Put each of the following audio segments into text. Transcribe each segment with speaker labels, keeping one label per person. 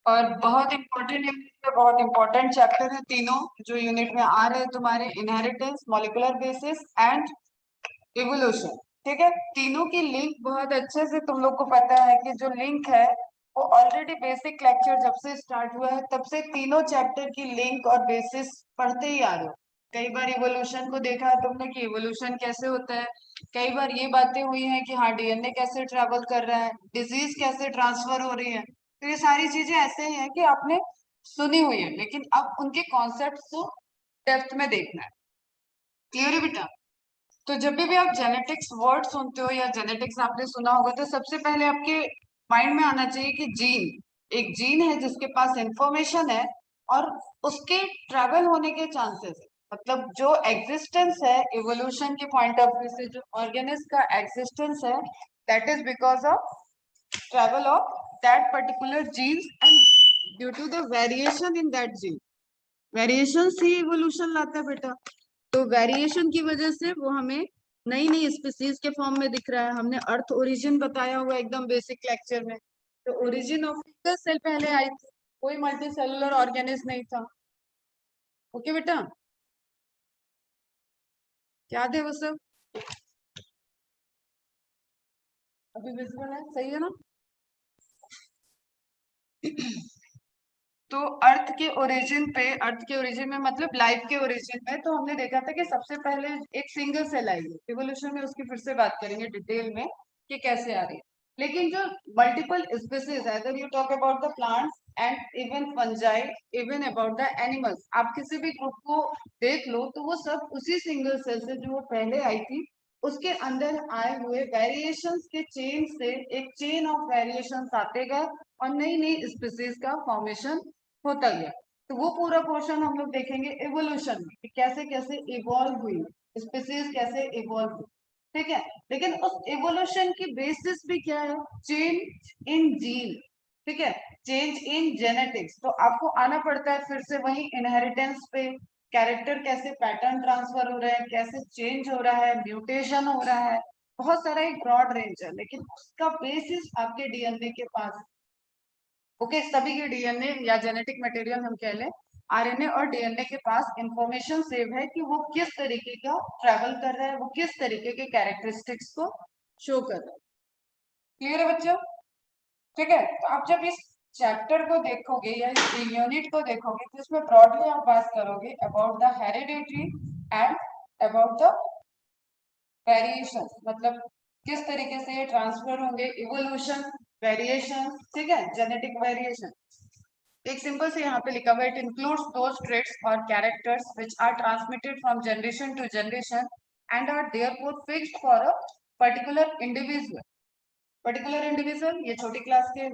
Speaker 1: और बहुत important unit, बहुत इंपॉर्टेंट चैप्टर है तीनों जो यूनिट में आ रहे हैं तुम्हारे, inheritance, molecular basis and evolution. ठीक है, तीनों की लिंक बहुत अच्छे से तुम लोग को पता है कि जो लिंक है वो ऑलरेडी बेसिक लेक्चर जब से स्टार्ट हुआ है तब से तीनों चैप्टर की लिंक और बेसिस पढ़ते ही आ रहे हो। कई बार इवोल्यूशन को देखा है तुमने कि इवोल्यूशन कैसे होता है, कई बार ये बातें हुई हैं कि हाँ डीएनए कैसे ट्रेवल कर रहा है, डिजीज कैसे ट्रांसफर हो रही है। तो ये सारी चीजें ऐसे ही हैं कि आपने सुनी हुई है, लेकिन अब उनके कॉन्सेप्ट को डेप्थ में देखना है। क्लियर है बेटा? तो जब भी आप जेनेटिक्स वर्ड सुनते हो या जेनेटिक्स आपने सुना होगा तो सबसे पहले आपके माइंड में आना चाहिए कि जीन, एक जीन है जिसके पास इंफॉर्मेशन है और उसके ट्रैवल होने के चांसेस है। मतलब जो एग्जिस्टेंस है इवोल्यूशन के पॉइंट ऑफ व्यू से, जो ऑर्गेनिज्म का एग्जिस्टेंस है, that is because of travel of that particular genes and due to the variation in that gene. Variation ही इवोल्यूशन लाता है बेटा। तो वेरिएशन की वजह से वो हमें नई नई स्पीसीज के फॉर्म में दिख रहा है। हमने अर्थ ओरिजिन बताया हुआ एकदम बेसिक लेक्चर में। तो ओरिजिन ऑफ सेल पहले आई थी, कोई मल्टी सेलुलर ऑर्गेनिज्म नहीं था। ओके बेटा, याद है वो सब? अभी विजिबल है, सही है ना? तो अर्थ के ओरिजिन में मतलब लाइफ के ओरिजिन में तो हमने देखा था कि सबसे पहले एक सिंगल सेल आई है। इवोल्यूशन में उसकी फिर से बात करेंगे डिटेल में कि कैसे आ रही है। लेकिन जो मल्टीपल स्पीसीज है, अगर you talk about the plants and even fungi, even about the animals, आप किसी भी ग्रुप को देख लो तो वो सब उसी सिंगल सेल से जो वो पहले आई थी उसके अंदर आए हुए वेरिएशंस के चेन से एक चेन ऑफ वेरिएशंस आते गए और नई नई स्पीसीज का फॉर्मेशन होता गया। तो वो पूरा पोर्शन हम लोग देखेंगे इवोल्यूशन में कि कैसे कैसे इवॉल्व हुई, स्पीसीज कैसे इवॉल्व हुई। ठीक है, लेकिन उस इवोल्यूशन की बेसिस भी क्या है? Change in gene. ठीक है, चेंज इन जेनेटिक्स। तो आपको आना पड़ता है फिर से वही इनहेरिटेंस पे, कैरेक्टर कैसे पैटर्न ट्रांसफर हो रहा है, कैसे चेंज हो रहा है, म्यूटेशन हो रहा है, बहुत सारा एक ब्रॉड रेंज है, लेकिन उसका बेसिस आपके डीएनए के पास। ओके, सभी के डीएनए या जेनेटिक मटेरियल हम कह लें, आरएनए और डीएनए के पास इंफॉर्मेशन सेव है कि वो किस तरीके का ट्रेवल कर रहा है, वो किस तरीके के कैरेक्टरिस्टिक्स को शो कर रहा है। क्लियर है बच्चों? ठीक है, तो आप जब इस चैप्टर को देखोगे या इस यूनिट को देखोगे तो इसमें ब्रॉडली आप बात करोगे about the heredity and about the variation, मतलब किस तरीके से ये ट्रांसफर होंगे, इवोल्यूशन, वेरिएशन, ठीक है, जेनेटिक वेरिएशन। एक सिंपल से यहाँ पे लिखा हुआ है, इट इंक्लूड्स दोज ट्रेट्स और characters which are transmitted from generation to generation and are therefore fixed for a particular individual. Particular individual ये छोटी क्लास के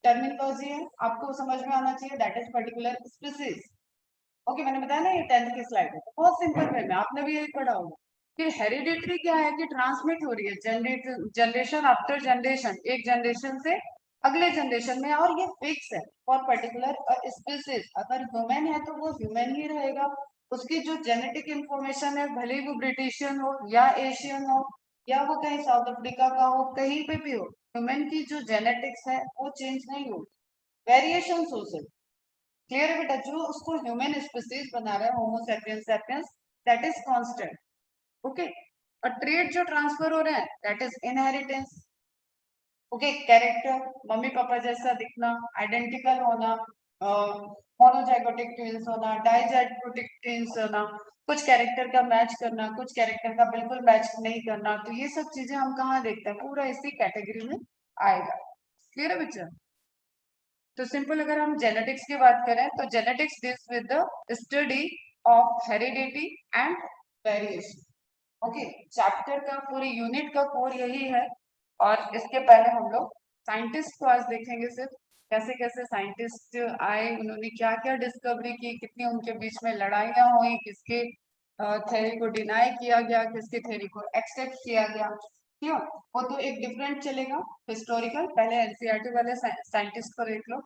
Speaker 1: टर्मिनोलॉजी है, आपको समझ में आना चाहिए, that is particular species. Okay, मैंने बताया ना ये 10th की स्लाइड है, तो बहुत सिंपल वे में आपने भी यही पढ़ा होगा कि हेरिडिटरी क्या है कि ट्रांसमिट हो रही है जनरेशन आफ्टर जनरेशन, एक जनरेशन से अगले जनरेशन में, और ये फिक्स है फॉर पर्टिकुलर स्पीसीज। अगर ह्यूमन है तो वो ह्यूमन ही रहेगा, उसकी जो जेनेटिक इंफॉर्मेशन है भले ही वो ब्रिटिशियन हो या एशियन हो या वो कहीं साउथ अफ्रीका का हो, कहीं पे भी हो, ह्यूमन की जो जेनेटिक्स है वो चेंज नहीं हो, वेरिएशन हो सकती। क्लियर है बेटा? जो उसको ह्यूमन स्पीसीज बना रहा है, homo sapiens sapiens, that is constant. Okay, और ट्रेड जो ट्रांसफर हो रहे हैं that is inheritance. Okay, character, mummy papa जैसा दिखना, आइडेंटिकल होना, मोनोजाइगोटिक ट्विंस होना, डाइजाइगोटिक ट्विंस होना, कुछ कैरेक्टर का मैच करना, कुछ कैरेक्टर का बिल्कुल मैच नहीं करना, तो ये सब चीजें हम कहाँ देखते हैं? पूरा इसी कैटेगरी में आएगा। क्लियर है बच्चा? तो सिंपल अगर हम जेनेटिक्स की बात करें तो genetics deals with the study of heredity and variation. Okay, chapter का पूरी यूनिट का कोर यही है। और इसके पहले हम लोग साइंटिस्ट को आज देखेंगे, सिर्फ कैसे कैसे साइंटिस्ट आए, उन्होंने क्या क्या डिस्कवरी की, कितनी उनके बीच में लड़ाइयाँ हुई, किसके थ्योरी को डिनाई किया गया, किसके थ्योरी को एक्सेप्ट किया गया, क्यों? वो तो एक डिफरेंट चलेगा हिस्टोरिकल। पहले एनसीईआरटी वाले साइंटिस्ट को देख लो।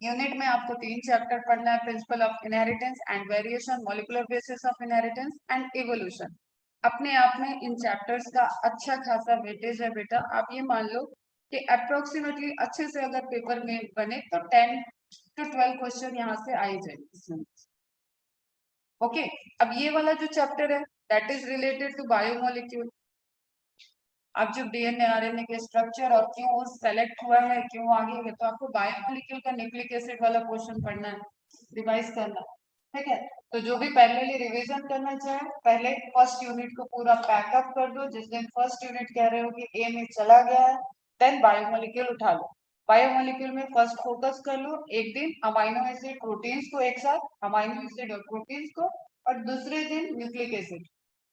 Speaker 1: यूनिट में आपको 3 चैप्टर पढ़ना है, principle of inheritance and variation, molecular basis of inheritance and evolution. अपने आप में इन चैप्टर्स का अच्छा खासा वेटेज है बेटा। आप ये मान लो कि अप्रोक्सीमेटली अच्छे से अगर पेपर में बने तो 10 to 12 क्वेश्चन यहाँ से आ ही जाए। ओके, अब ये वाला जो चैप्टर है that is related to biomolecule. अब जो डीएनए आरएनए के स्ट्रक्चर और क्यों वो सेलेक्ट हुआ है, क्यों आगे है, तो आपको बायोमोलिक्यूल का न्यूक्लिक एसिड वाला पोर्शन पढ़ना है, रिवाइज करना है, ठीक है। तो जो भी पहले रिवीजन करना चाहे पहले फर्स्ट यूनिट को पूरा पैकअप कर दो। जिस दिन फर्स्ट यूनिट कह रहे हो कि ए में चला गया है देन बायोमोलिक्यूल उठा लो। बायोमोलिक्यूल में फर्स्ट फोकस कर लो एक दिन अमाइनो एसिड प्रोटीन्स को एक साथ, अमाइनो एसिड और प्रोटीन्स को, और दूसरे दिन न्यूक्लिक एसिड,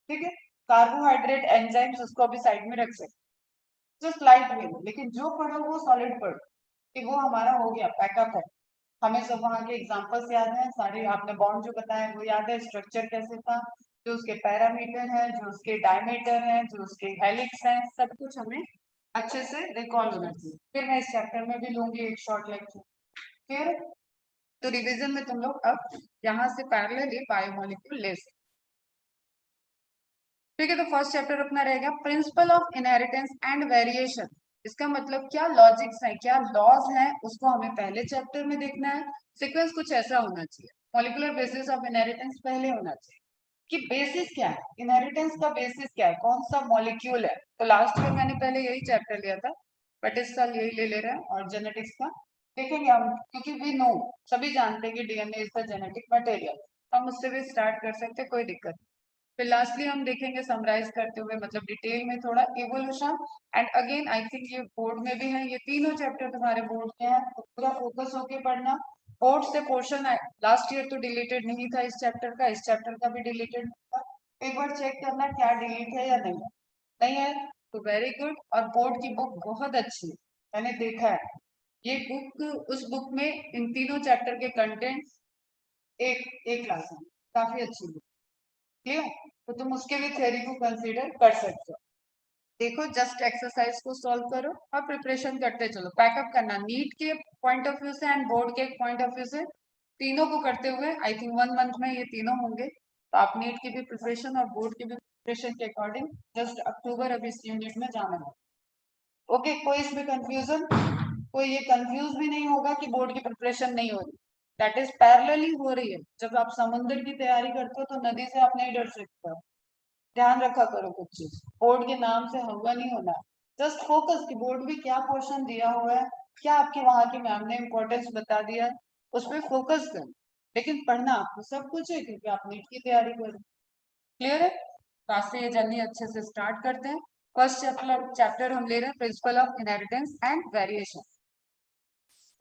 Speaker 1: ठीक है। कार्बोहाइड्रेट एंजाइम्स उसको अभी साइड में रख सकते, जस्ट लाइट में, लेकिन जो पढ़ो वो सॉलिड पढ़ो कि वो हमारा हो गया पैकअप है। हमें सब वहाँ के एग्जांपल्स याद हैं सारे, आपने बॉन्ड जो बताया वो याद है, स्ट्रक्चर कैसे था, जो उसके पैरामीटर है, जो उसके डायमीटर है, जो उसके हेलिक्स है, सब कुछ हमें अच्छे से रिकॉल होना चाहिए। फिर मैं इस चैप्टर में भी लूंगी एक शॉर्ट लेक्चर। फिर तो रिवीजन में तुम लोग अब यहाँ से पैरेलली बायोमोलिक्यूल ले सकते, ठीक है। तो फर्स्ट चैप्टर अपना रहेगा principle of inheritance and variation. इसका मतलब क्या लॉजिक्स है, क्या लॉज है, उसको हमें पहले चैप्टर में देखना है। सीक्वेंस कुछ ऐसा होना चाहिए, मॉलिक्यूलर बेसिस ऑफ इनहेरिटेंस पहले होना चाहिए कि बेसिस क्या है, इनहेरिटेंस का बेसिस क्या है, कौन सा मॉलिक्यूल है। तो लास्ट ईयर मैंने पहले यही चैप्टर लिया था, बट इस साल यही ले रहे हैं और जेनेटिक्स का देखेंगे हम, क्योंकि वी नो, सभी जानते हैं कि DNA is the genetic material. हम उससे भी स्टार्ट कर सकते हैं, कोई दिक्कत नहीं। फिर लास्टली हम देखेंगे समराइज करते हुए, मतलब डिटेल में थोड़ा evolution. And again I think ये बोर्ड में भी है, ये तीनों चैप्टर तुम्हारे बोर्ड के हैं, तो पूरा फोकस होके पढ़ना। बोर्ड से पोर्शन लास्ट ईयर तो डिलीटेड नहीं था इस चैप्टर का, इस चैप्टर का भी डिलीटेड था। एक बार चेक करना क्या डिलीट है या नहीं है, नहीं है तो वेरी गुड। और बोर्ड की बुक बहुत अच्छी है, मैंने देखा है ये बुक, उस बुक में इन तीनों चैप्टर के कंटेंट एक एक क्लास है, काफी अच्छी बुक, क्लियर। तो तुम उसके भी थ्योरी को कंसीडर कर सकते हो। देखो जस्ट एक्सरसाइज को सॉल्व करो और प्रिपरेशन करते चलो, पैकअप करना नीट के पॉइंट ऑफ व्यू से एंड बोर्ड के पॉइंट ऑफ व्यू से, तीनों को करते हुए आई थिंक 1 मंथ में ये तीनों होंगे। तो आप नीट की भी प्रिपरेशन और बोर्ड की भी प्रिपरेशन के अकॉर्डिंग जस्ट अक्टूबर अभी इस यूनिट में जाना है। ओके, कोई इसमें कंफ्यूजन, कोई ये कंफ्यूज भी नहीं होगा कि बोर्ड की प्रिपरेशन नहीं हो रही, दैट इज पैरेलली हो रही है। जब आप समुद्र की तैयारी करते हो तो नदी से आप नहीं डर सकते हो, ध्यान रखा करो कुछ चीज, बोर्ड के नाम से हवा नहीं होना, जस्ट फोकस कि बोर्ड में क्या पोर्शन दिया हुआ है, क्या आपके वहां की मैम ने इम्पोर्टेंस बता दिया है, उस पर फोकस कर। लेकिन पढ़ना आपको सब कुछ है क्योंकि आप नीट की तैयारी कर रहे हो, क्लियर है। तो आज से ये जर्नी अच्छे से स्टार्ट करते हैं। फर्स्ट चैप्टर हम ले रहे हैं principle of inheritance and variation.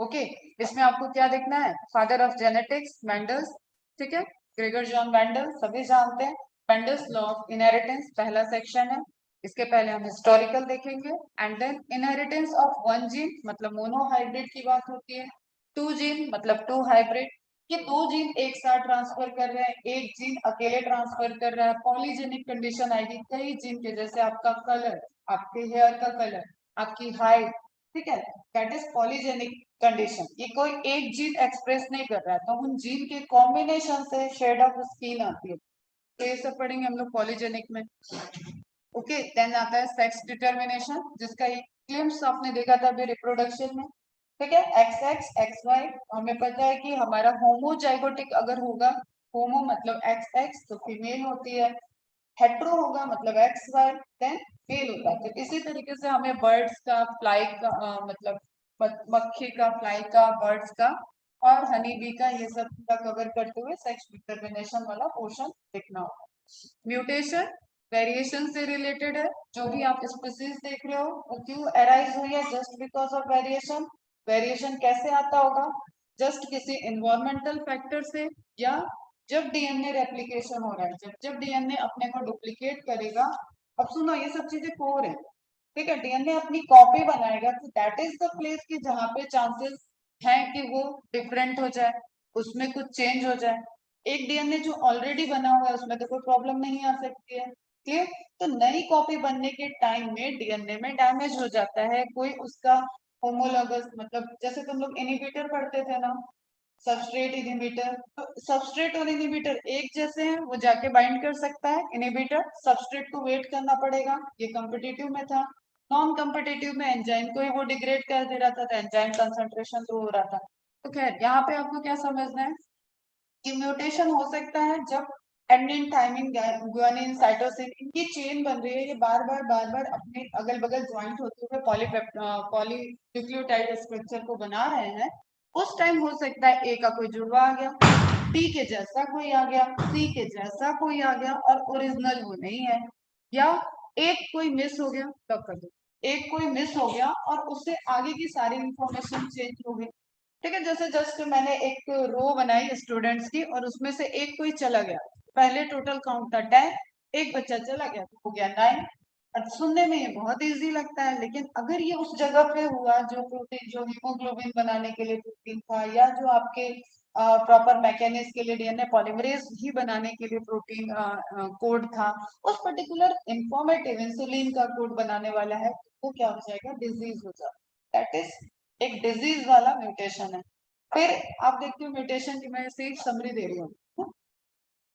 Speaker 1: Okay, इसमें आपको क्या देखना है, फादर ऑफ जेनेटिक्स मेंडल्स, ठीक है, ग्रेगर जॉन मेंडल सभी जानते हैं। मेंडल्स लॉ ऑफ इनहेरिटेंस पहला सेक्शन है, इसके पहले हम हिस्टोरिकल देखेंगे and then inheritance of one gene, मतलब मोनोहाइब्रिड की बात होती है, टू जीन मतलब टू हाइब्रिड, ये दो जीन एक साथ ट्रांसफर कर रहे हैं, एक जीन अकेले ट्रांसफर कर रहा है, पॉलीजेनिक कंडीशन आएगी कई जीन के, जैसे आपका कलर, आपके हेयर का कलर, आपकी हाइट, ठीक है, दैट इज पॉलीजेनिक कंडीशन। ये कोई एक जीन एक्सप्रेस नहीं कर रहा है, तो उन जीन के कॉम्बिनेशन से शेड ऑफ स्किन आती है, तो ये सब पढ़ेंगे हम लोग पॉलीजेनिक में। ओके, देन आता है सेक्स डिटर्मिनेशन, जिसका एक ग्लिम्स आपने देखा था अभी रिप्रोडक्शन में, ठीक है, एक्स एक्स एक्स वाई। हमें पता है कि हमारा होमोजाइगोटिक अगर होगा, होमो मतलब एक्स एक्स तो फीमेल होती है, हेट्रो होगा मतलब एक्स वाई देन मेल होता है। तो इसी तरीके से हमें बर्ड्स का, फ्लाई का मतलब मक्खी का, फ्लाई का, बर्ड्स का और हनी बी का, ये सब का कवर करते हुए सेक्स डिटर्मिनेशन वाला पोर्शन देखना होगा। म्यूटेशन वेरिएशन से रिलेटेड है, जो भी आप स्पीसीज देख रहे हो वो क्यों अराइज हुई है, just because of variation. Variation कैसे आता होगा, जस्ट किसी इन्वायरमेंटल फैक्टर से, या जब डीएनए रेप्लिकेशन हो रहा है, जब जब डीएनए अपने को डुप्लीकेट करेगा। अब सुनो ये सब चीजें कोर है, ठीक है, डीएनए अपनी कॉपी बनाएगा तो दैट इज द प्लेस कि जहाँ पे चांसेस हैं कि वो डिफरेंट हो जाए, उसमें कुछ चेंज हो जाए। एक डीएनए जो ऑलरेडी बना हुआ है उसमें तो कोई प्रॉब्लम नहीं आ सकती है, क्लियर। तो नई कॉपी बनने के टाइम में डीएनए में डैमेज हो जाता है, कोई उसका होमोलॉगस, मतलब जैसे तुम लोग इनहिबिटर पढ़ते थे ना, सबस्ट्रेट इनहिबिटर, तो सबस्ट्रेट और इनहिबिटर एक जैसे हैं, वो जाके बाइंड कर सकता है, इनहिबिटर सबस्ट्रेट को वेट करना पड़ेगा, ये कॉम्पिटिटिव में था। नॉन कम्पिटिटिव में एंजाइम को ही वो डिग्रेड कर दे रहा था, तो एंजाइम कंसंट्रेशन लो हो रहा था। तो खैर यहाँ पे आपको क्या समझना है कि म्यूटेशन हो सकता है जब एडेनिन, थाइमिन, गुआनिन, साइटोसिन इनकी चेन बन रही है, ये बार बार अपने अगल बगल ज्वाइंट होते हुए पॉलीन्यूक्लियोटाइड स्ट्रक्चर को बना रहे हैं। उस टाइम हो सकता है ए का कोई जुड़वा आ गया, टी के जैसा कोई आ गया, सी के जैसा कोई आ गया और ओरिजिनल वो नहीं है, या एक कोई मिस हो गया, तब कर दो, एक कोई मिस हो गया और उससे आगे की सारी इंफॉर्मेशन चेंज हो गई। ठीक है, जैसे जस्ट मैंने एक रो बनाई स्टूडेंट्स की और उसमें से एक कोई चला गया, पहले टोटल काउंट था 10, एक बच्चा चला गया तो हो गया 9। अब सुनने में ये बहुत इजी लगता है, लेकिन अगर ये उस जगह पे हुआ जो प्रोटीन, जो हीमोग्लोबिन बनाने के लिए प्रोटीन था, या जो आपके प्रॉपर मैकेनिज्म के लिए डीएनए पॉलीमरेज ही बनाने के लिए प्रोटीन कोड था, उस पर्टिकुलर इंफॉर्मेटिव इंसुलिन का कोड बनाने वाला है, वो क्या हो जाएगा, डिजीज हो जाएगा। दैट इज एक डिजीज वाला म्यूटेशन है। फिर आप देखते हो म्यूटेशन की, मैं सिर्फ समरी दे रही हूँ।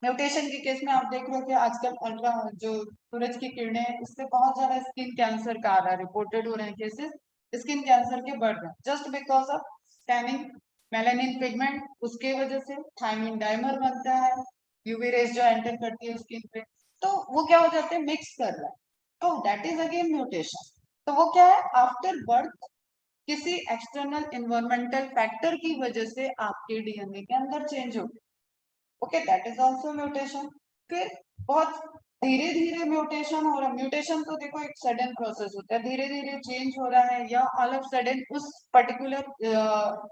Speaker 1: म्यूटेशन के केस में आप देख रहे हो कि आजकल अल्ट्रा जो सूरज की किरणें हैं, इससे बहुत ज्यादा स्किन कैंसर का आ रहा है, रिपोर्टेड हो रहे हैं केसेस स्किन कैंसर के बढ़ रहे हैं, just because of tanning, melanin pigment, उसके वजह से थायमिन डाइमर बनता है, यूवी रेज जो एंटर करती है स्किन पे, तो वो क्या हो जाते हैं, मिक्स कर रहा है, तो दैट इज अगेन म्यूटेशन। तो वो क्या है, आफ्टर बर्थ किसी एक्सटर्नल इन्वायरमेंटल फैक्टर की वजह से आपके डीएनए के अंदर चेंज हो, okay, that is also mutation. फिर बहुत धीरे धीरे म्यूटेशन हो रहा है, म्यूटेशन तो देखो एक सडन प्रोसेस होता है, धीरे धीरे चेंज हो रहा है, या ऑल ऑफ सडन उस पर्टिकुलर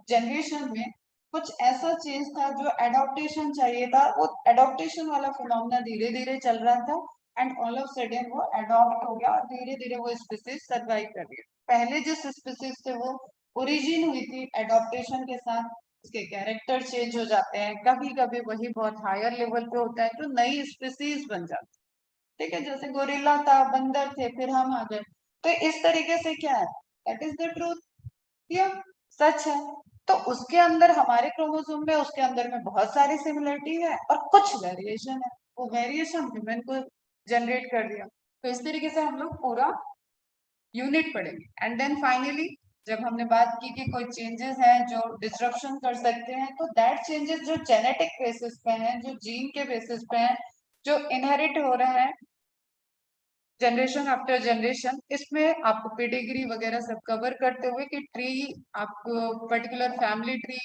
Speaker 1: जनरेशन में कुछ ऐसा चेंज था जो एडॉप्टेशन चाहिए था, वो एडॉप्टेशन वाला फिनोमेना धीरे धीरे चल रहा था, एंड ऑल ऑफ सडन वो एडॉप्ट हो गया और धीरे धीरे वो स्पीसीज सर्वाइव कर रही है। पहले जिस स्पीसीज से वो ओरिजिन हुई थी एडॉप्टेशन के साथ, उसके कैरेक्टर चेंज हो जाते हैं, कभी कभी वही बहुत हायर लेवल पे होता है तो नई स्पीसीज बन जाती है। ठीक है, जैसे गोरिल्ला था, बंदर थे, फिर हम आ गए, तो इस तरीके से क्या है, दैट इज द ट्रूथ, या सच है। तो उसके अंदर हमारे क्रोमोसोम में, उसके अंदर में बहुत सारी सिमिलरिटी है और कुछ वेरिएशन है, वो वेरिएशन ह्यूमन को जनरेट कर दिया। तो इस तरीके से हम लोग पूरा यूनिट पढ़ेंगे, एंड देन फाइनली जब हमने बात की कि कोई चेंजेस हैं जो डिस्ट्रप्शन कर सकते हैं, तो दैट चेंजेस जो जेनेटिक बेसिस पे हैं, जो जीन के बेसिस पे हैं, जो इनहेरिट हो रहे हैं जनरेशन आफ्टर जनरेशन, इसमें आपको पेडिग्री वगैरह सब कवर करते हुए कि ट्री, आपको पर्टिकुलर फैमिली ट्री,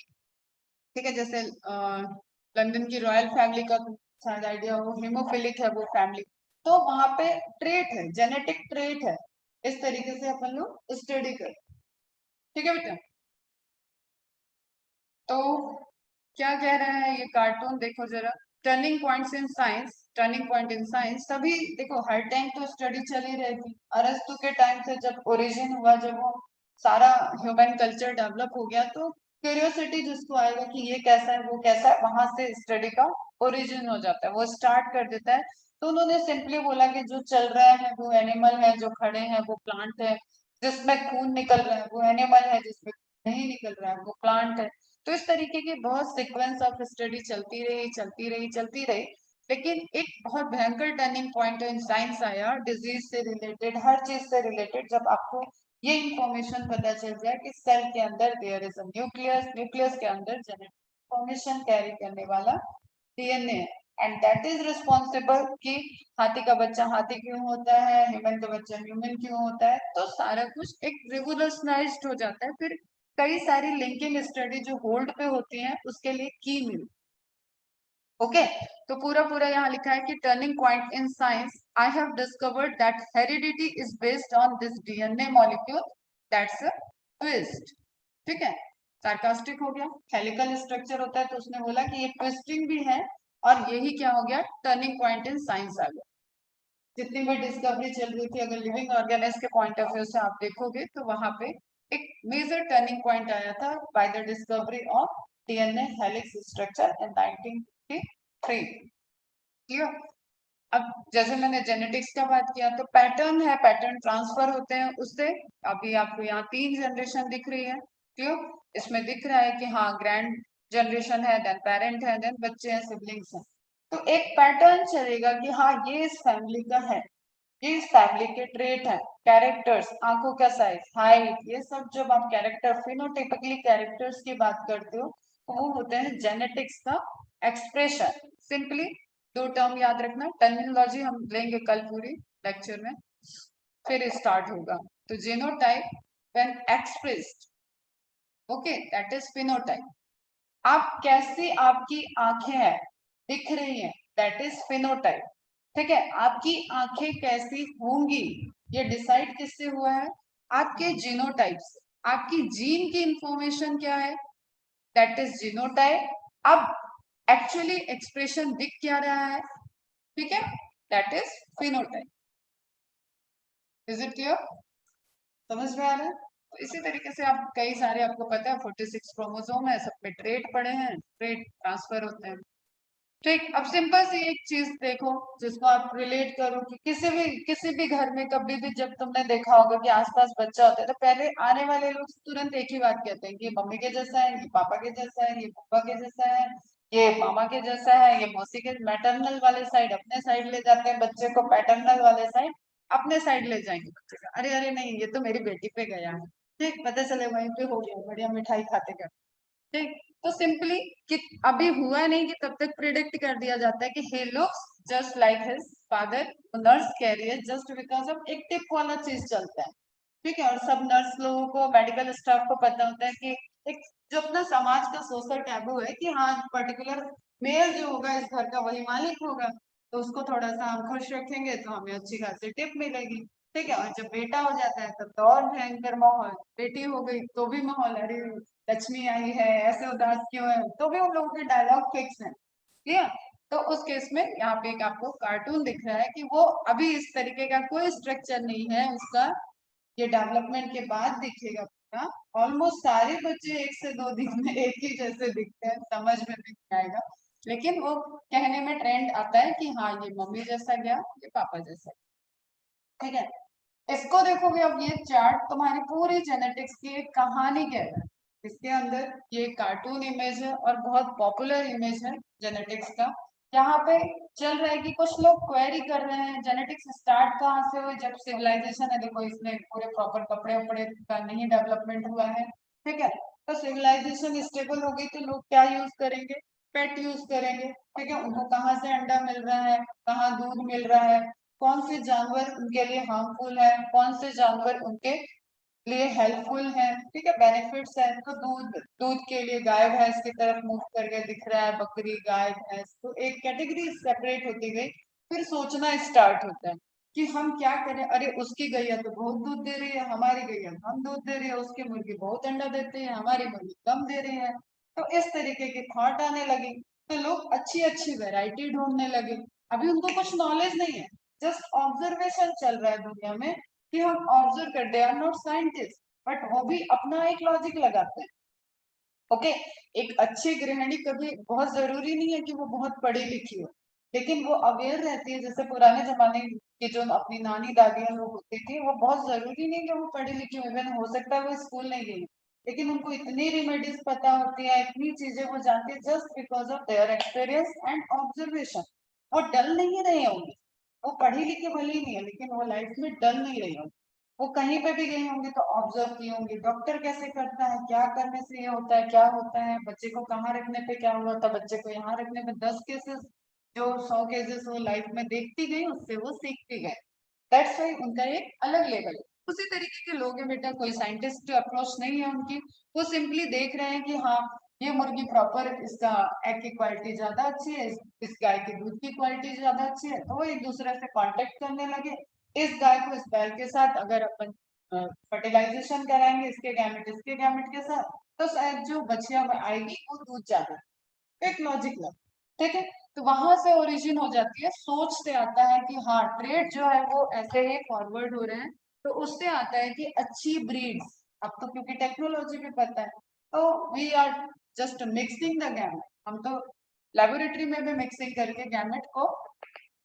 Speaker 1: ठीक है, जैसे लंदन की रॉयल फैमिली का शायद आइडिया हो, हीमोफिलिक है वो फैमिली, तो वहां पे ट्रेट है, जेनेटिक ट्रेट है, इस तरीके से अपन लोग स्टडी कर, ठीक है बेटा। तो क्या कह रहा है ये कार्टून, देखो जरा, turning points in science, turning point in science, तभी देखो हर टाइम तो स्टडी चली रही थी, अरस्तु के टाइम से जब ओरिजिन हुआ, जब वो सारा ह्यूमन कल्चर डेवलप हो गया, तो क्यूरियोसिटी जिसको आएगा कि ये कैसा है वो कैसा है, वहां से स्टडी का ओरिजिन हो जाता है, वो स्टार्ट कर देता है। तो उन्होंने सिंपली बोला कि जो चल रहा है वो एनिमल है, जो खड़े हैं वो प्लांट है, जिसमें खून निकल रहा है वो एनिमल है, जिसमें नहीं निकल रहा है वो प्लांट है। तो इस तरीके की बहुत सीक्वेंस ऑफ स्टडी चलती रही, चलती रही, चलती रही, लेकिन एक बहुत भयंकर टर्निंग पॉइंट इन साइंस आया, डिजीज से रिलेटेड, हर चीज से रिलेटेड, जब आपको ये इंफॉर्मेशन पता चल जाए कि सेल के अंदर there is a nucleus, nucleus के अंदर जेनेटिक इंफॉर्मेशन कैरी करने वाला डीएनए है, एंड दैट इज रिस्पॉन्सिबल कि हाथी का बच्चा हाथी क्यों होता है, ह्यूमन का बच्चा ह्यूमन क्यों होता है, तो सारा कुछ एक रिवोल्यूशनाइज्ड हो जाता है। फिर कई सारी लिंकिंग स्टडी जो होल्ड पे होती हैं उसके लिए की मिली, ओके। तो पूरा पूरा यहाँ लिखा है कि turning point in science, I have discovered that heredity is based on this DNA molecule, that's a twist, ठीक है, सार्कास्टिक हो गया, हेलिकल स्ट्रक्चर होता है तो उसने बोला कि ये ट्विस्टिंग भी है, और यही क्या हो गया, टर्निंग पॉइंट इन साइंस आ गया। जितनी भी डिस्कवरी चल रही थी, अगर लिविंग ऑर्गेनिज्म के पॉइंट ऑफ व्यू से आप देखोगे तो वहां पे एक मेजर टर्निंग पॉइंट आया था by the discovery of DNA helix structure in 1953, clear. अब जैसे मैंने जेनेटिक्स का बात किया, तो पैटर्न है, पैटर्न ट्रांसफर होते हैं उससे। अभी आपको यहाँ 3 जनरेशन दिख रही है, क्लियर, इसमें दिख रहा है कि हाँ ग्रैंड जनरेशन है, देन पेरेंट है, देन बच्चे हैं, सिबलिंग्स हैं, तो एक पैटर्न चलेगा कि हाँ ये इस फैमिली का है, ये इस फैमिली के ट्रेट है। कैरेक्टर्स, आंखों का साइज, हाइट, ये सब जब आप कैरेक्टर फिनोटाइपिकली कैरेक्टर्स की बात करते हो तो वो होते हैं जेनेटिक्स का एक्सप्रेशन। सिंपली दो टर्म याद रखना, टर्मिनोलॉजी हम लेंगे कल पूरी लेक्चर में, फिर स्टार्ट होगा। तो genotype when expressed, okay, that is phenotype. आप कैसी आपकी आंखें हैं, दिख रही हैं, दैट इज फिनोटाइप। ठीक है, आपकी आंखें कैसी होंगी ये डिसाइड किससे हुआ है, आपके जीनोटाइप से। आपकी जीन की इंफॉर्मेशन क्या है, दैट इज जीनोटाइप। अब एक्चुअली एक्सप्रेशन दिख क्या रहा है, ठीक है, that is phenotype. Is it clear, समझ में आ रहा है। तो इसी तरीके से आप कई सारे, आपको पता है 46 क्रोमोसोम है, सब पे ट्रेट पड़े हैं, ट्रेट ट्रांसफर होते हैं। ठीक, अब सिंपल सी एक चीज देखो जिसको आप रिलेट करो कि किसी भी घर में कभी भी जब तुमने देखा होगा कि आसपास बच्चा होता है तो पहले आने वाले लोग तुरंत एक ही बात कहते हैं कि ये मम्मी के जैसा है, ये पापा के जैसा है, ये पापा के जैसा है, ये मामा के जैसा है, ये मौसी के। मैटरनल वाले साइड अपने साइड ले जाते हैं बच्चे को, पैटर्नल वाले साइड अपने साइड ले जाएंगे बच्चे का। अरे अरे नहीं, ये तो मेरी बेटी पे गया है, ठीक, पता चले वहीं पे हो गया, बढ़िया मिठाई खाते कर। ठीक, तो सिंपली कि अभी हुआ नहीं कि तब तक प्रिडिक्ट कर दिया जाता है कि he looks just like his father, nurse कह रही है जस्ट बिकॉज ऑफ एक टिप वाला चीज चलता है। ठीक है, और सब नर्स लोगों को, मेडिकल स्टाफ को पता होता है कि एक जो अपना समाज का सोशल टैबू है कि हाँ पर्टिकुलर मेल जो होगा इस घर का वही मालिक होगा, तो उसको थोड़ा सा हम खुश रखेंगे तो हमें अच्छी खासी टिप मिलेगी। ठीक है, और जब बेटा हो जाता है तब तो और भयंकर माहौल, बेटी हो गई तो भी माहौल, अरे लक्ष्मी आई है, ऐसे उदास क्यों है, तो भी उन लोगों के डायलॉग फिक्स है। क्लियर। तो उस केस में यहाँ पे एक आपको कार्टून दिख रहा है कि वो अभी इस तरीके का कोई स्ट्रक्चर नहीं है उसका, ये डेवलपमेंट के बाद दिखेगा पूरा। ऑलमोस्ट सारे बच्चे 1 से 2 दिन में एक ही जैसे दिखते हैं, समझ में भी नहीं आएगा, लेकिन वो कहने में ट्रेंड आता है कि हाँ ये मम्मी जैसा गया, ये पापा जैसा। ठीक है, इसको देखोगे अब ये चार्ट तुम्हारी पूरी जेनेटिक्स की एक कहानी कह रहा है। इसके अंदर ये कार्टून इमेज है और बहुत पॉपुलर इमेज है जेनेटिक्स का। यहाँ पे चल रहा है कि कुछ लोग क्वेरी कर रहे हैं जेनेटिक्स स्टार्ट कहाँ से हुई, जब सिविलाइजेशन है, देखो इसमें पूरे प्रॉपर कपड़े वपड़े का नहीं डेवलपमेंट हुआ है। ठीक है, तो सिविलाइजेशन स्टेबल हो गई तो लोग क्या यूज करेंगे, पेट यूज करेंगे। ठीक है, उनको कहाँ से अंडा मिल रहा है, कहाँ दूध मिल रहा है, कौन से जानवर उनके लिए हार्मफुल है, कौन से जानवर उनके लिए हेल्पफुल है। ठीक है, बेनिफिट्स है, तो दूध, दूध के लिए गाय भैंस की तरफ मूव करके दिख रहा है, बकरी गाय भैंस, तो एक कैटेगरी सेपरेट होती गई। फिर सोचना स्टार्ट होता है कि हम क्या करें, अरे उसकी गैया तो बहुत दूध दे रही है, हमारी गैया कम दूध दे रही है, उसकी मुर्गी बहुत अंडा देती है, हमारी मुर्गी कम दे रही है। तो इस तरीके के थॉट आने लगे, तो लोग अच्छी अच्छी वैरायटी ढूंढने लगे। अभी उनको कुछ नॉलेज नहीं है, जस्ट ऑब्जर्वेशन चल रहा है दुनिया में कि हम ऑब्जर्व कर, they are not scientist, but वो भी अपना एक लॉजिक लगाते हैं। ओके, एक अच्छी गृहिणी कभी बहुत जरूरी नहीं है कि वो बहुत पढ़ी लिखी हो, लेकिन वो अवेयर रहती है। जैसे पुराने जमाने की जो अपनी नानी दादियां लोग होती थी, वो बहुत जरूरी नहीं कि वो पढ़ी लिखी हो, इवन हो सकता है वो स्कूल नहीं गई, लेकिन उनको इतनी रेमेडीज पता होती है, इतनी चीजें वो जानती है, just because of their experience and observation. वो डल नहीं रहे होंगे, वो पढ़ी लिखी भले ही नहीं है, लेकिन वो लाइफ में डल नहीं रही होंगी। वो कहीं पे भी गई होंगी तो ऑब्जर्व की होंगी, डॉक्टर कैसे करता है, क्या करने से ये होता है, क्या होता है, बच्चे को कहाँ रखने पे क्या हुआ था, बच्चे को यहाँ रखने पे 10 केसेस, जो 100 केसेस वो लाइफ में देखती गई उससे वो सीखती गई। दैट्स वाई उनका एक अलग लेवल है। उसी तरीके के लोग हैं बेटा, कोई साइंटिस्ट अप्रोच नहीं है उनकी, वो सिंपली देख रहे हैं कि हाँ ये मुर्गी प्रॉपर, इसका एग की क्वालिटी ज्यादा अच्छी है, इस गाय की दूध की क्वालिटी ज्यादा अच्छी है, तो वो एक दूसरे से कांटेक्ट करने लगे। इस गाय को इस बैल के साथ अगर अपन फर्टिलाइजेशन कराएंगे, इसके गैमेट के साथ, तो शायद जो बछिया आएगी वो दूध ज्यादा, एक लॉजिक लग। ठीक है, तो वहां से ओरिजिन हो जाती है, सोच से आता है कि हाँ ट्रेड जो है वो ऐसे ही फॉरवर्ड हो रहे हैं। तो उससे आता है कि अच्छी ब्रीड्स, अब तो क्योंकि टेक्नोलॉजी भी पता है, तो we are just mixing the gamete, हम तो लेबोरेटरी में भी मिक्सिंग करके गैमेट को,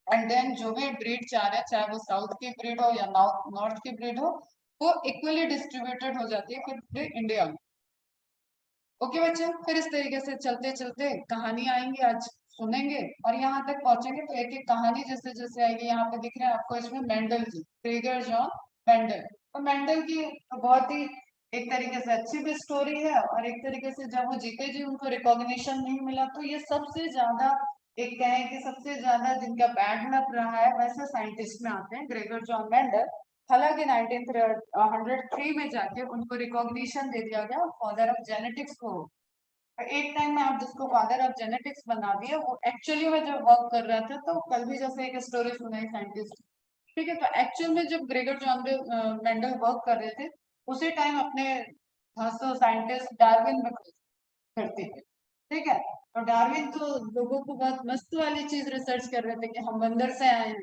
Speaker 1: एंड देन जो भी ब्रीड चाह रहे हैं, चाहे वो साउथ की ब्रीड हो या नॉर्थ की ब्रीड हो, वो इक्वली डिस्ट्रीब्यूटेड हो जाती है फिर पूरे इंडिया में। ओके बच्चे, फिर इस तरीके से चलते चलते कहानी आएंगी आज सुनेंगे और यहाँ तक पहुंचेंगे तो एक एक कहानी जैसे जैसे आएगी। यहाँ पे दिख रहा है आपको इसमें मेंडल की, ग्रेगर जॉन मेंडल। तो मेंडल की तो बहुत ही एक तरीके से अच्छी भी स्टोरी है, और एक तरीके से जब वो जीते जी उनको रिकॉग्निशन नहीं मिला, तो ये सबसे ज्यादा एक कहें कि सबसे ज्यादा जिनका बैड लक रहा है वैसे साइंटिस्ट में आते हैं ग्रेगर जॉन मेंडल। हालांकि 1903 में जाके उनको रिकॉग्निशन दे दिया गया फादर ऑफ जेनेटिक्स को। एक टाइम में आप जिसको फादर ऑफ जेनेटिक्स बना दिए, वो एक्चुअली में जब वर्क कर रहा था, तो कल भी जैसे एक स्टोरी सुनाई साइंटिस्ट, ठीक है, तो एक्चुअल में जब ग्रेगर जॉन मेंडल वर्क कर रहे थे, उसी टाइम अपने साइंटिस्ट डार्विन में करते थे, ठीक है। और डार्विन तो लोगों को बहुत मस्त वाली चीज रिसर्च कर रहे थे कि हम बंदर से आए हैं,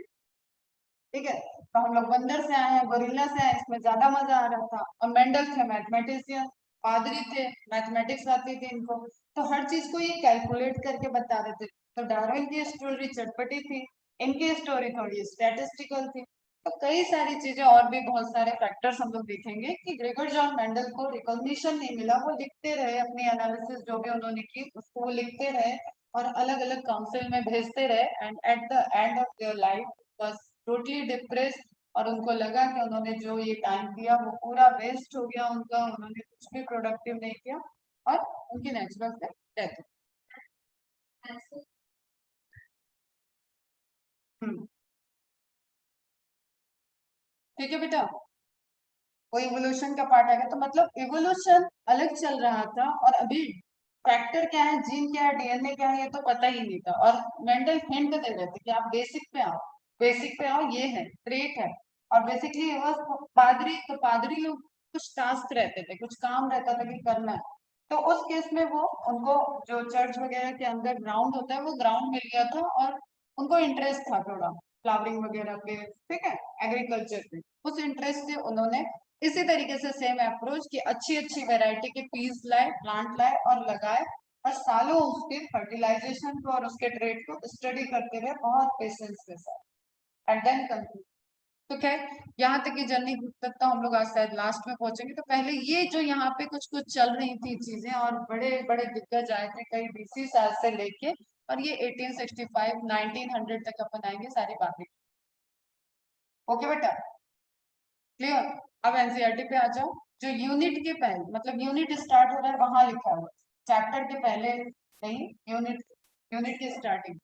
Speaker 1: ठीक है, तो हम लोग बंदर से आए हैं, गोरिल्ला से आए हैं, इसमें ज्यादा मजा आ रहा था। और मेंडल थे मैथमेटिशियन, पादरी थे, मैथमेटिक्स आती थी इनको, तो हर चीज को ये कैलकुलेट करके बता रहे थे। तो डार्विन की स्टोरी चटपटी थी, इनकी स्टोरी थोड़ी स्टैटिस्टिकल थी। तो कई सारी चीजें और भी बहुत सारे फैक्टर्स हम लोग देखेंगे कि ग्रेगर जॉन मेंडल को रिकॉग्निशन नहीं मिला। वो लिखते रहे अपनी एनालिसिस जो भी उन्होंने की उसको वो लिखते रहे और अलग अलग काउंसिल में भेजते रहे, and at the end of their life बस टोटली डिप्रेस्ड। और उनको लगा कि उन्होंने जो ये टाइम दिया वो पूरा वेस्ट हो गया उनका, उन्होंने कुछ भी प्रोडक्टिव नहीं किया, और उनकी नेचुरल डेथ। ठीक है बेटा, वो इवोल्यूशन का पार्ट आएगा। तो मतलब इवोल्यूशन अलग चल रहा था, और अभी फैक्टर क्या है, जीन क्या है, डीएनए क्या है, ये तो पता ही नहीं था। और मेंडल हिंट दे रहे थे कि आप बेसिक पे आओ, बेसिक पे आओ, ये है ट्रेट है। और बेसिकली वो पादरी, तो पादरी लोग कुछ टास्क रहते थे, कुछ काम रहता था कि करना है। तो उस केस में वो उनको जो चर्च वगैरह के अंदर ग्राउंड होता है वो ग्राउंड मिल गया था, और उनको इंटरेस्ट था थोड़ा फ्लावरिंग वगैरह पे, ठीक है, एग्रीकल्चर पे। उस इंटरेस्ट से उन्होंने इसी तरीके से सेम अप्रोच की अच्छी अच्छी वैरायटी के पीस लाए, प्लांट लाए और लगाए, और सालों उसके फर्टिलाइजेशन को और उसके ट्रेड को स्टडी करते रहे बहुत पेशेंस के साथ, एंड देन कंक्लूड। तो खैर, यहाँ तक की जर्नी तक तो हम लोग आज शायद लास्ट में पहुंचेंगे। तो पहले ये जो यहाँ पे कुछ कुछ चल रही थी चीजें, और बड़े बड़े दिग्गज आए थे कई बीसी साल से लेके, और ये 1865 1900 तक अपन आएंगे सारी बातें। ओके बेटा, क्लियर। अब एनसीईआरटी पे आ जाओ। जो यूनिट के पहले, मतलब यूनिट स्टार्ट हो रहा है वहां लिखा हुआ, चैप्टर के पहले नहीं, यूनिट, यूनिट की starting.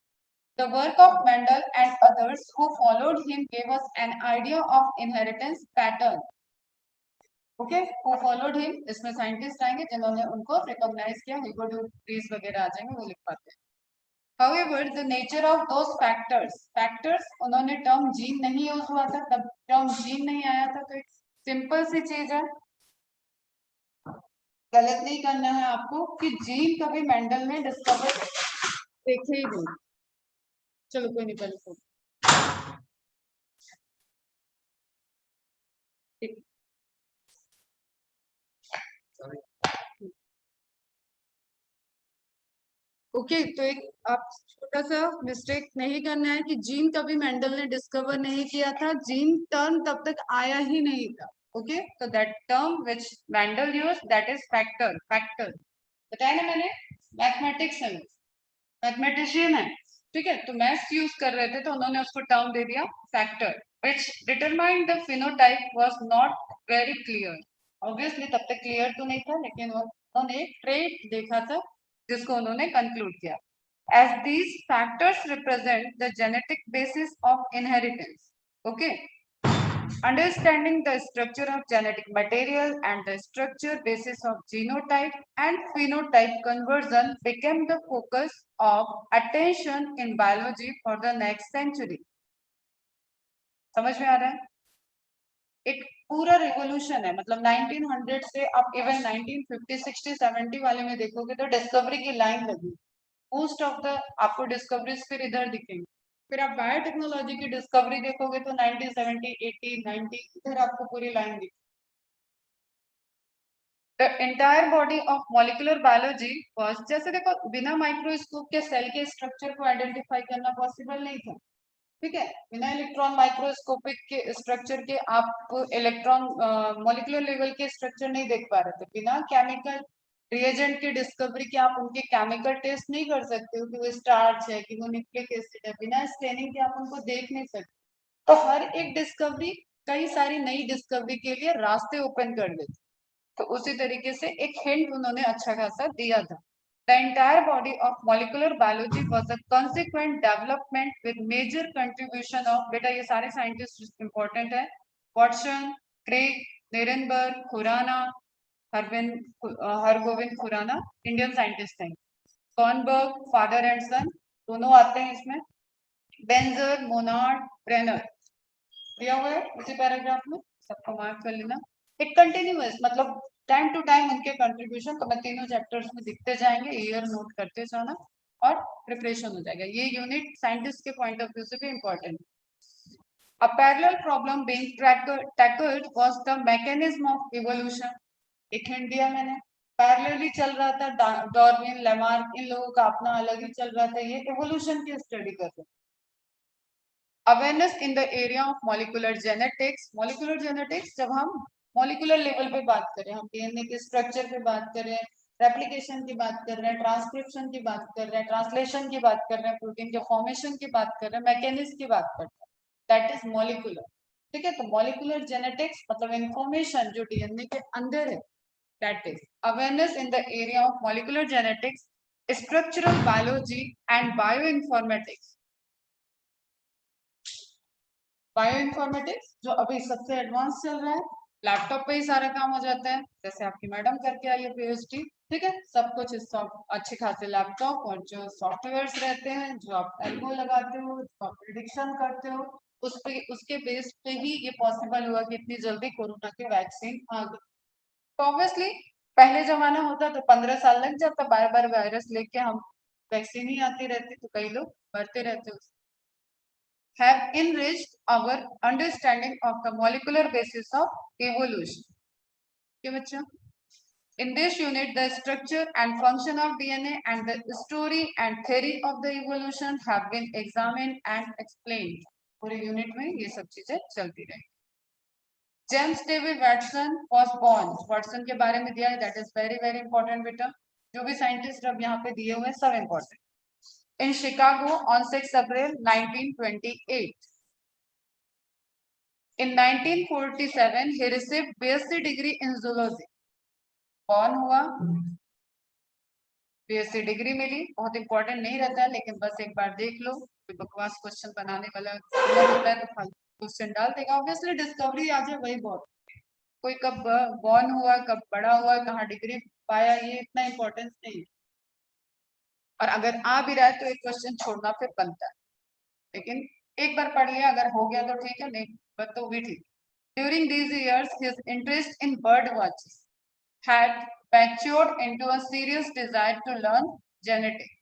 Speaker 1: The work of Mendel and others who followed him gave us an idea of inheritance pattern. Okay, who followed him, इसमें साइंटिस्ट आएंगे जिन्होंने उनको रिकॉग्नाइज किया, ट्रीज वगैरह आ जाएंगे वो लिख पाते हैं। However, the nature of those factors उन्होंने टर्म जीन नहीं यूज हुआ था, तब टर्म जीन नहीं आया था। तो सिंपल सी चीज है, गलत नहीं करना है आपको कि जीन कभी मेंडल ने डिस्कवर देखे ही नहीं। चलो कोई नहीं, पहले ठीक। ओके, तो एक आप छोटा सा मिस्टेक नहीं करना है कि जीन कभी मेंडल ने डिस्कवर नहीं किया था, जीन टर्म तब तक आया ही नहीं था। ओके, तो that term which Mendel use, that is factor. Factor बताया ना मैंने, मैथमेटिक्स है, मैथमेटिशियन है, ठीक है, तो मैथ्स यूज कर रहे थे तो उन्होंने उसको टर्म दे दिया factor, which determined the phenotype was not very clear. Obviously तब तक क्लियर तो नहीं था, लेकिन उन्होंने एक ट्रेट देखा था जिसको उन्होंने कंक्लूड किया। As these factors represent the genetic basis of inheritance. Okay. Understanding the structure of genetic material and the structure basis of genotype and phenotype conversion became the focus of attention in biology for the next century. समझ में आ रहा है? एक पूरा revolution है, मतलब 1900 से आप इवन 1950 60 70 वाले में देखोगे तो डिस्कवरी की लाइन लगी, मोस्ट ऑफ द आपको डिस्कवरीज फिर इधर दिखेंगे। फिर आप बायोटेक्नोलॉजी की डिस्कवरी देखोगे तो 1970 80 90 इधर आपको पूरी लाइन दिखेगी। The entire body of molecular biology was, जैसे देखो बिना माइक्रोस्कोप के सेल के स्ट्रक्चर को आइडेंटिफाई करना पॉसिबल नहीं था, ठीक है, बिना इलेक्ट्रॉन माइक्रोस्कोपिक के स्ट्रक्चर के आप इलेक्ट्रॉन मॉलिक्यूलर लेवल के स्ट्रक्चर नहीं देख पा रहे थे, बिना केमिकल रिएजेंट की डिस्कवरी की आप उनके केमिकल टेस्ट नहीं कर सकते हो कि वो स्टार्च है कि वो न्यूक्लिक एसिड है, बिना स्टेनिंग के आप उनको देख नहीं सकते। तो हर एक डिस्कवरी कई सारी नई डिस्कवरी के लिए रास्ते ओपन कर देती। तो उसी तरीके से एक हिंट उन्होंने अच्छा खासा दिया था। The entire body of molecular biology was a consequent development with major contribution of, बेटा ये सारे साइंटिस्ट इंपॉर्टेंट है, Watson, Crick, Nirenberg, Khorana, Hargobind Khorana, Indian scientist हैं। कॉर्नबर्ग, फादर एंड सन दोनों आते हैं इसमें। बेंजर, मोनार्ड, ब्रेनर दिया हुआ है उसी पैराग्राफ में, सबको मार्क कर लेना। एक कंटिन्यूअस मतलब टाइम टू टाइम उनके कंट्रीब्यूशन तो मैं तीनों चैप्टर्स में दिखते जाएंगे, ईयर नोट करते जाना और प्रिपरेशन हो जाएगा। ये यूनिट साइंटिस्ट के पॉइंट ऑफ व्यू से भी important. A parallel problem being tackled was the mechanism of evolution. एक हिंट दिया मैंने, पैरेलली चल रहा था, डार्विन, लेमार्क, इन लोगों का अपना अलग ही चल रहा था, ये इवोल्यूशन की स्टडी कर रहे हैं। Awareness in the area of molecular genetics. Molecular genetics जब हम मॉलिक्यूलर लेवल पे बात करें, हम डीएनए के स्ट्रक्चर पे बात कर रहे हैं, रेप्लिकेशन की बात कर रहे हैं, ट्रांसक्रिप्शन की बात कर रहे हैं, ट्रांसलेशन की बात कर रहे हैं, प्रोटीन के फॉर्मेशन की बात कर रहे हैं, मैकेनिज्म की बात कर रहे हैं, दैट इज मॉलिक्यूलर। ठीक है, तो मॉलिक्यूलर जेनेटिक्स मतलब इंफॉर्मेशन जो डीएनए के अंदर है, that is awareness in the area of molecular genetics, structural biology and bio informatics. Bio informatics जो अभी सबसे एडवांस चल रहा है, लैपटॉप पे ही सारा काम हो जाता है, जैसे आपकी मैडम करके आई है पीएचडी। ठीक है, सब कुछ इस अच्छे खासे लैपटॉप और जो सॉफ्टवेयर्स रहते हैं, जो आप एल्गो लगाते हो, प्रिडिक्शन करते हो, उस पे उसके बेस पे ही ये पॉसिबल हुआ कि इतनी जल्दी कोरोना की वैक्सीन आ गई। तो ऑब्वियसली पहले जमाना होता तो 15 साल लग जाता, बार बार वायरस लेके हम वैक्सीन ही आती रहती तो कई लोग मरते रहते। have enriched our understanding of the molecular basis of evolution. Okay, बच्चों? In this unit, the structure and function of DNA and the story and theory of the evolution have been examined and explained. पूरे unit में ये सब चीजें चलती रही। James David Watson was born. Watson के बारे में दिया है, that is very very important बेटा। जो भी साइंटिस्ट अब यहाँ पे दिए हुए हैं सब important. In Chicago on 6 April 1928. In 1947, he received BSc degree in zoology. कौन हुआ? BSc डिग्री मिली, बहुत इंपॉर्टेंट नहीं रहता है, लेकिन बस एक बार देख लो, कोई बकवास क्वेश्चन बनाने वाला होता है तो फालतू क्वेश्चन डाल देगा। ऑब्वियसली डिस्कवरी आ जाए वही बहुत, कोई कब बॉर्न हुआ, कब बड़ा हुआ, कहाँ डिग्री पाया, ये इतना इंपॉर्टेंस नहीं है। और अगर आ भी रहा है तो एक क्वेश्चन छोड़ना फिर बनता है, लेकिन एक बार पढ़ लिया, अगर हो गया तो ठीक है, नहीं तो भी ठीक। During these years, his interest in bird watching had matured into a serious desire to learn genetics.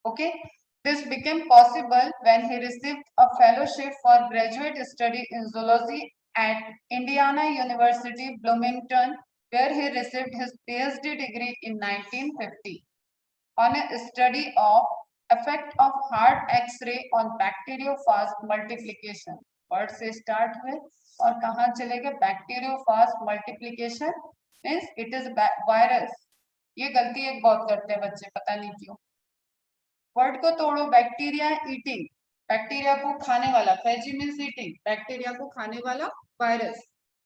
Speaker 1: Okay, this became possible when he received a fellowship for graduate study in zoology at Indiana University, Bloomington, where he received his PhD degree in 1950 on a study of effect of hard X-ray on bacteriophage multiplication. Word से start हुए और कहाँ चले गए? Bacteriophage multiplication means it is virus. ये गलती एक बहुत करते हैं बच्चे, पता नहीं क्यों। वर्ड को तोड़ो, बैक्टीरिया ईटिंग, बैक्टीरिया को खाने वाला, फेजी मीन्स ईटिंग, बैक्टीरिया को खाने वाला वायरस,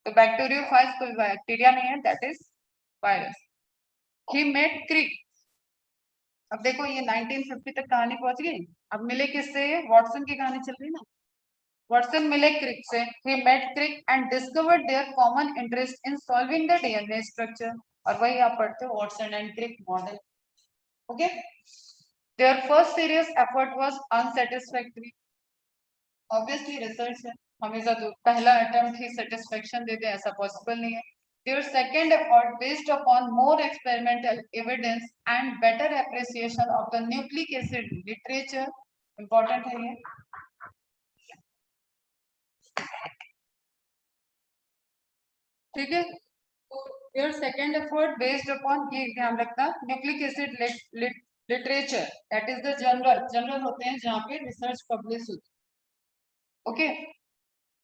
Speaker 1: तो बैक्टीरियोफाज कोई बैक्टीरिया नहीं है, that is virus. He made Crick. अब देखो ये 1950 तक कहानी पहुंच गई, अब मिले किससे? वॉटसन की कहानी चल रही ना। वॉटसन मिले क्रिक से। he met Crick and discovered their common interest in solving the DNA structure, और वही आप पढ़ते हो Watson and Crick model. Okay, their first serious effort was unsatisfactory. Obviously research है, हमेशा तो पहला अटेम्प्ट ही सेटिस्फेक्शन दे दे ऐसा पॉसिबल नहीं है। Their second effort, based upon more experimental evidence and better appreciation of the nucleic acid literature, important है ये। ठीक है, तो your second effort based upon, ये ध्यान रखना, nucleic acid literature, that is the journal होते हैं जहाँ पे रिसर्च पब्लिश होती है। Okay,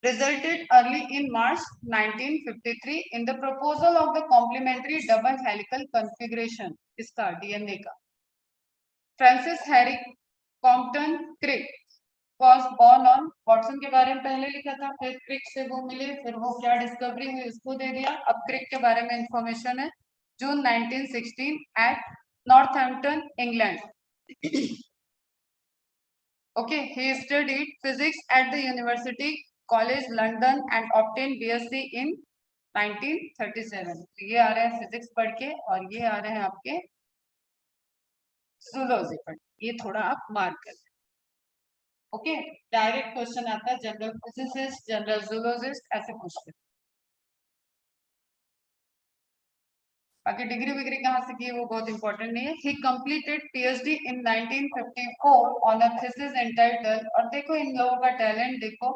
Speaker 1: resulted early in March 1953 in the proposal of the complementary double helical configuration इसका DNA का. Francis Harry Compton Crick was born on Watson के बारे में पहले लिखा था, फिर क्रिक से वो मिले, फिर वो क्या डिस्कवरी हुई उसको दे दिया. अब क्रिक के बारे में इंफॉर्मेशन है. June 1916 at Northampton England. Okay, he studied physics at the University College London and obtained BSc in 1937. ये आ रहे हैं फिजिक्स पढ़ के और ये आ रहे हैं आपके जूलॉजी पढ़. ये थोड़ा आप मार्क कर. ओके, डायरेक्ट क्वेश्चन आता है जनरल फिजिसिस्ट, जनरल जूलॉजिस्ट, ऐसे क्वेश्चन. बाकी डिग्री विग्री कहाँ से की वो बहुत इंपॉर्टेंट नहीं है. ही completed PhD in 1954 on a thesis entitled. और देखो इन लोगों का टैलेंट देखो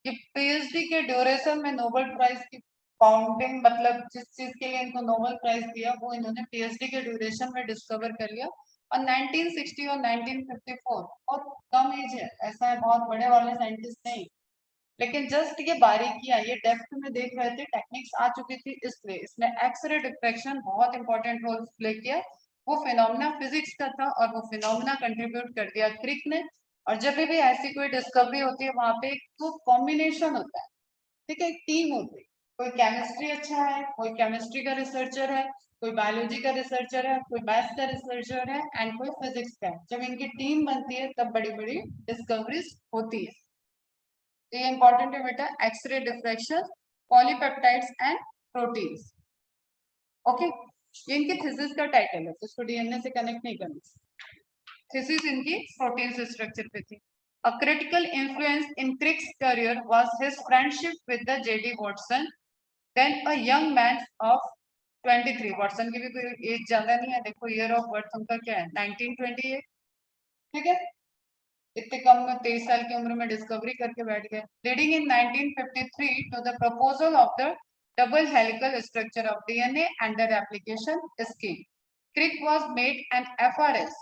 Speaker 1: कि पीएचडी के ड्यूरेशन में नोबेल प्राइज की फाउंडिंग, मतलब जिस चीज के लिए इनको नोबेल प्राइज दिया वो इन्होंने पीएचडी के ड्यूरेशन में डिस्कवर कर लिया. और 1960 और 1954 बहुत कम एज है, ऐसा है बहुत बड़े वाले साइंटिस्ट नहीं, लेकिन जस्ट ये बारीकियां ये डेप्थ में देख रहे थे, टेक्निक्स आ चुकी थी, इसलिए इसमें एक्सरे डिफ्रैक्शन बहुत इंपॉर्टेंट रोल प्ले किया. वो फिनोमिना फिजिक्स का था और वो फिनोमिना कंट्रीब्यूट कर दिया क्रिक ने. और जब भी ऐसी कोई डिस्कवरी होती है वहां पे तो कॉम्बिनेशन होता है, ठीक है, एक टीम होती है. कोई केमिस्ट्री अच्छा है, कोई केमिस्ट्री का रिसर्चर है, कोई बायोलॉजी का रिसर्चर है, कोई मैथ्स का रिसर्चर है एंड कोई फिजिक्स का है. जब इनकी टीम बनती है तब बड़ी बड़ी डिस्कवरीज होती है. तो ये इंपॉर्टेंट है बेटा, X-ray diffraction, polypeptides and proteins. Okay, ये इनकी थीसिस का टाइटल है, तो इसको डीएनए से कनेक्ट नहीं करना. थीसिस इनकी प्रोटीन स्ट्रक्चर पे थी. A critical influence in Crick's career was his friendship with the J.D. Watson, then a young man of 23. Watson की भी कोई एज ज्यादा नहीं है, देखो ईयर ऑफ बर्थ उनका क्या है 1928. ठीक है, इतने कम में 23 साल की उम्र में डिस्कवरी करके बैठ गए. Leading in 1953 to the proposal of the double helical structure of DNA and the replication scheme. Crick was made an FRS.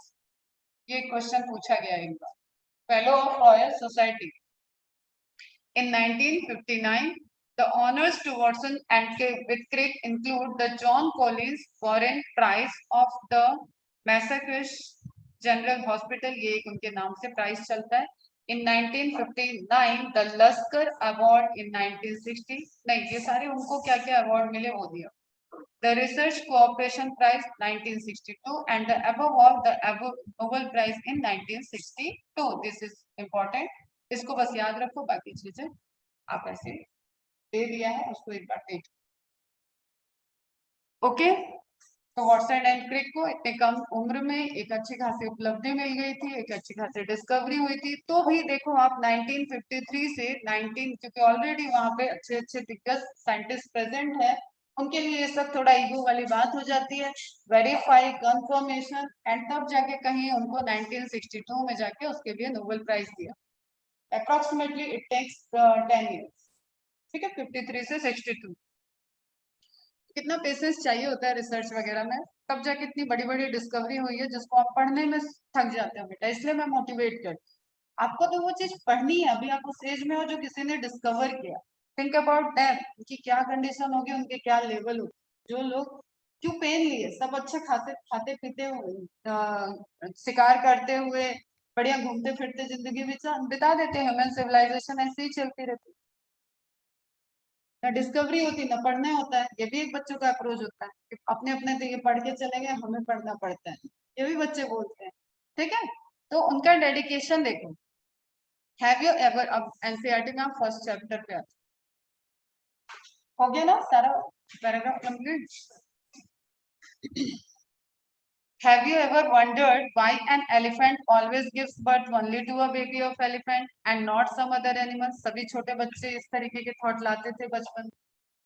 Speaker 1: ये क्वेश्चन पूछा गया एक बार. Fellow of royal society in 1959. The honors to Watson and with Crick include the John Collins Warren Prize of the Massachusetts general hospital, ये एक उनके नाम से प्राइस चलता है. इन 1959 द लस्कर अवार्ड. इन 1960 नहीं, ये सारे उनको क्या क्या अवार्ड मिले वो दिया. The research cooperation prize 1962 and the above all the Nobel prize in 1962. This is important, इसको बस याद रखो, बाकी चीजें आप ऐसे दे दिया है उसको एक बार देख. ओके, तो वॉटसन एंड क्रिक को इतने कम उम्र में एक अच्छी खासी उपलब्धि मिल गई थी, एक अच्छी खासी डिस्कवरी हुई थी. तो भी देखो आप 1953 से 19, क्योंकि ऑलरेडी वहां पे अच्छे अच्छे दिग्गज साइंटिस्ट प्रेजेंट है, उनके लिए ये सब थोड़ा ईगो वाली बात हो जाती है. वेरीफाई, कंफर्मेशन एंड तब जाके कहीं उनको 1962 में जाके उसके लिए नोबेल प्राइज दिया. Approximately it takes 10 years. ठीक है, 53 से 62. कितना पेशेंस चाहिए होता है रिसर्च वगैरह में, तब जाके इतनी बड़ी बड़ी डिस्कवरी हुई है जिसको आप पढ़ने में थक जाते हो बेटा. इसलिए मैं मोटिवेट करती हूँ आपको, तो वो चीज पढ़नी है. अभी आप उस एज में हो जो किसी ने डिस्कवर किया. थिंक अबाउट दैट, उनकी क्या कंडीशन होगी, उनके क्या लेवल होगी. जो लोग क्यों पेन लिए, सब अच्छा खाते खाते पीते हुए शिकार करते हुए बढ़िया घूमते फिरते जिंदगी बिता देते हैं. ह्यूमन सिविलाइजेशन ऐसे ही चलती रहती, ना डिस्कवरी होती ना पढ़ने होता है. ये भी एक बच्चों का अप्रोच होता है कि अपने अपने तो ये पढ़ के चले गए, हमें पढ़ना पड़ता है, ये भी बच्चे बोलते हैं. ठीक है, तो उनका डेडिकेशन देखो. हैव यू एवर, अब एनसीईआरटी का फर्स्ट चैप्टर पे हो गया ना सारा paragraph complete. Have you ever wondered why an elephant always gives birth only to a baby of elephant and not some other animal? सभी छोटे बच्चे इस तरीके के थॉट लाते थे बचपन.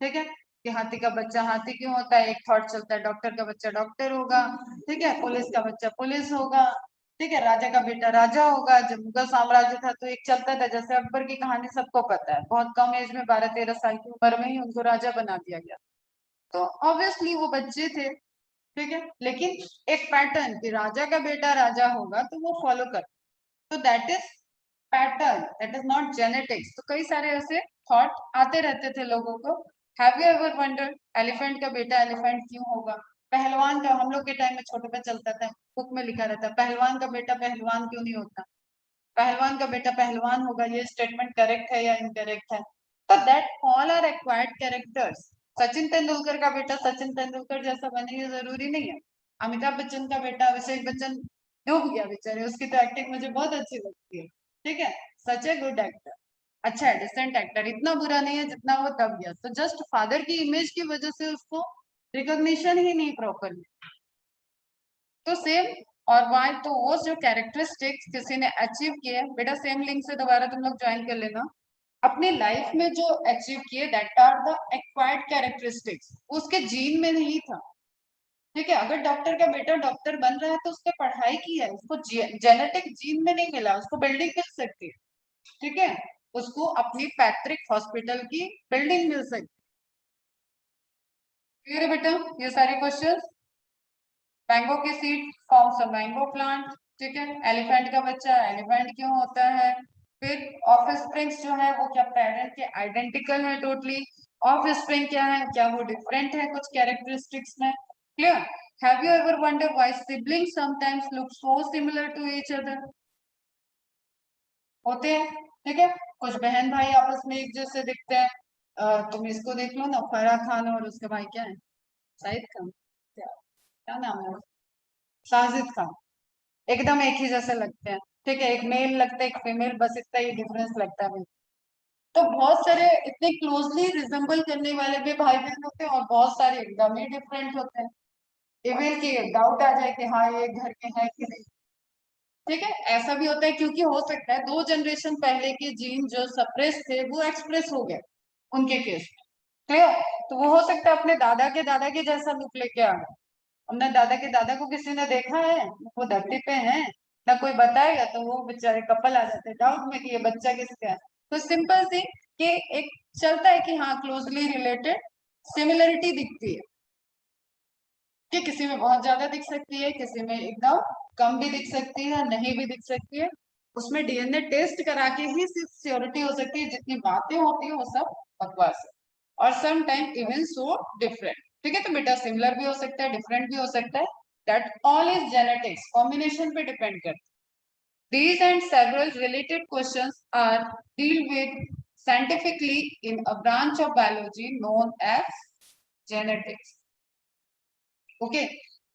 Speaker 1: ठीक है, कि हाथी का बच्चा हाथी क्यों होता है, एक थॉट चलता है डॉक्टर का बच्चा डॉक्टर होगा. ठीक है, पुलिस का बच्चा पुलिस होगा. ठीक है, राजा का बेटा राजा होगा. जब मुगल साम्राज्य था तो एक चलता था, जैसे अकबर की कहानी सबको पता है, बहुत कम एज में 12-13 साल की उम्र में ही उनको राजा बना दिया गया. तो ऑब्वियसली वो बच्चे थे. ठीक है, लेकिन एक पैटर्न कि राजा का बेटा राजा होगा तो वो फॉलो कर. तो that is pattern, that is not genetics. तो कई सारे ऐसे थॉट आते रहते थे लोगों को। Have you ever wondered elephant का बेटा एलिफेंट क्यों होगा? पहलवान का, हम लोग के टाइम में छोटे पे चलता था, बुक में लिखा रहता है पहलवान का बेटा पहलवान क्यों नहीं होता? पहलवान का बेटा पहलवान होगा, ये स्टेटमेंट करेक्ट है या इनकरेक्ट है? तो that all are acquired characters. Sachin Tendulkar का बेटा सचिन तेंदुलकर जैसा बने ये जरूरी नहीं है। अमिताभ बच्चन का बेटा अभिषेक बच्चन डूब गया बेचारे, उसकी तो एक्टिंग मुझे बहुत अच्छी लगती है। ठीक है, सच ए गुड एक्टर, अच्छा है, डिसेंट एक्टर, इतना बुरा नहीं है जितना वो दब गया। तो जस्ट फादर की इमेज की वजह से उसको रिकॉग्निशन ही नहीं प्रॉपरली। तो सेम और वाई, तो वो जो कैरेक्टरिस्टिक्स किसी ने अचीव किए, बेटा सेम लिंक से दोबारा तुम लोग ज्वाइन कर लेना, अपनी लाइफ में जो अचीव किए that are the acquired characteristics, उसके जीन में नहीं था। ठीक है, अगर डॉक्टर का बेटा डॉक्टर बन रहा है तो उसने पढ़ाई की है, उसको जेनेटिक जीन में नहीं मिला, उसको बिल्डिंग मिल सकती है। ठीक है, उसको अपनी पैतृक हॉस्पिटल की बिल्डिंग मिल सकती है। क्लियर है बेटा ये सारे क्वेश्चन? मैंगो की seed forms a mango plant. ठीक है, एलिफेंट का बच्चा एलिफेंट क्यों होता है? फिर ऑफ स्प्रिंग्स जो है वो क्या पेरेंट के आइडेंटिकल है टोटली? ऑफ स्प्रिंग क्या है, क्या वो डिफरेंट है कुछ कैरेक्टरिस्टिक्स में? Clear? Have you ever wonder why siblings sometimes look so similar to each other? होते हैं। ठीक है, कुछ बहन भाई आपस में एक जैसे दिखते हैं। तुम इसको देख लो ना, फराह खान और उसके भाई क्या है, शाहिद खान, क्या नाम है, साजिद खान, एकदम एक ही जैसे लगते हैं। ठीक है, एक मेल लगता है एक फीमेल, बस इतना ही डिफरेंस लगता है। तो बहुत सारे इतने क्लोजली रिजेंबल करने वाले भी भाई बहन होते हैं और बहुत सारे एकदम ही डिफरेंट होते हैं। इवन की डाउट आ जाए कि हाँ ये घर के हैं कि नहीं। ठीक है, ऐसा भी होता है क्योंकि हो सकता है 2 जनरेशन पहले के जीन जो सप्रेस थे वो एक्सप्रेस हो गए उनके केस में। क्लियर? तो वो हो सकता है अपने दादा के जैसा लुक लेके आ गए। हमने दादा के दादा को किसी ने देखा है? वो धरती पे है ना, कोई बताएगा तो वो बेचारे कपल आ जाते हैं डाउट में कि ये बच्चा किसका है। तो सिंपल सी कि एक चलता है कि हाँ क्लोजली रिलेटेड सिमिलरिटी दिखती है, कि किसी में बहुत ज्यादा दिख सकती है, किसी में एकदम कम भी दिख सकती है, नहीं भी दिख सकती है। उसमें डीएनए टेस्ट करा के ही सिर्फ श्योरिटी हो सकती है, जितनी बातें होती है वो सब बकवास है। और some time even so different. ठीक है, तो बेटा सिमिलर भी हो सकता है, डिफरेंट भी हो सकता है, that all is genetics, combination पे डिपेंड करता है। These and several related questions are dealt with scientifically in a branch of biology known as genetics. Okay,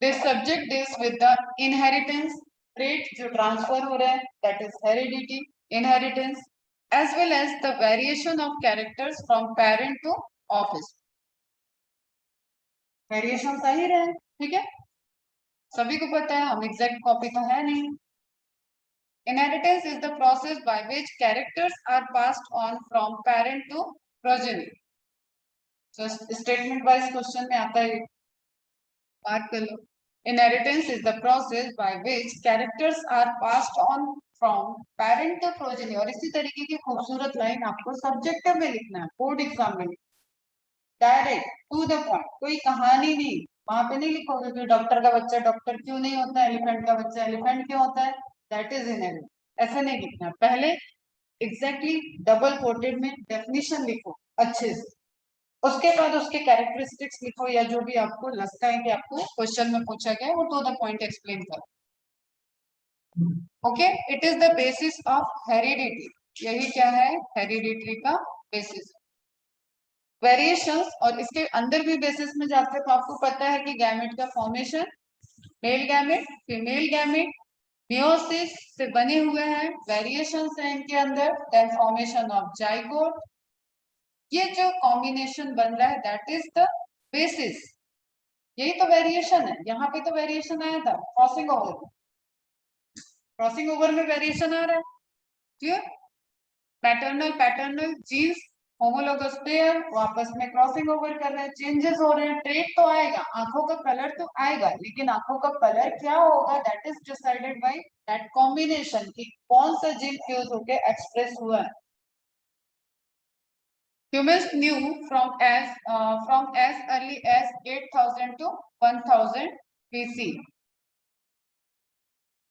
Speaker 1: this subject deals with the inheritance trait जो transfer हो रहा है, that is heredity, inheritance, as well as the variation of characters from parent to office. Variation सही रहे, ठीक है, सभी को पता है, हम एग्जैक्ट कॉपी तो है नहीं। Inheritance is the process by which characters are passed on from parent to progeny. So statement wise question में आता है, बात कर लो। Inheritance is the process by which characters are passed on from parent to progeny। और इसी तरीके की खूबसूरत लाइन आपको सब्जेक्टिव में लिखना है, बोर्ड एग्जाम में। डायरेक्ट टू द पॉइंट, कोई कहानी नहीं। वहां पे नहीं लिखोगे कि डॉक्टर का बच्चा डॉक्टर क्यों नहीं होता, एलिफेंट का बच्चा एलिफेंट क्यों होता है, दैट इज इनहेरिटेंस। ऐसे नहीं लिखना, पहले एग्जैक्टली डबल कोटेड में डेफिनेशन लिखो अच्छे से, उसके बाद उसके कैरेक्टरिस्टिक्स लिखो, या जो भी आपको लगता है कि आपको क्वेश्चन में पूछा गया वो टू द पॉइंट एक्सप्लेन करो। Okay, it is the basis of heredity. यही क्या है, हेरिडिटी का बेसिस। वेरिएशंस, और इसके अंदर भी बेसिस में जाते हैं, तो आपको पता है कि गैमेट का formation, male gamete female gamete meiosis से बने हुए हैं, वेरिएशंस है इनके अंदर, देन फॉर्मेशन ऑफ जाइगोट। ये जो कॉम्बिनेशन बन रहा है दैट इज द बेसिस, यही तो वेरिएशन है। यहाँ पे तो वेरिएशन आया था क्रॉसिंग ओवर, क्रॉसिंग ओवर में वेरिएशन आ रहा है। Clear? Paternal paternal genes homologous pair वापस में क्रॉसिंग ओवर कर रहे हैं, चेंजेस हो रहे हैं, ट्रेट तो आएगा, आंखों का कलर तो आएगा, लेकिन आंखों का कलर क्या होगा that is decided by that combination, कि कौन सा जीन फ्यूज होकर एक्सप्रेस हुआ है। Humans knew from as early as 8000 to 1000 BC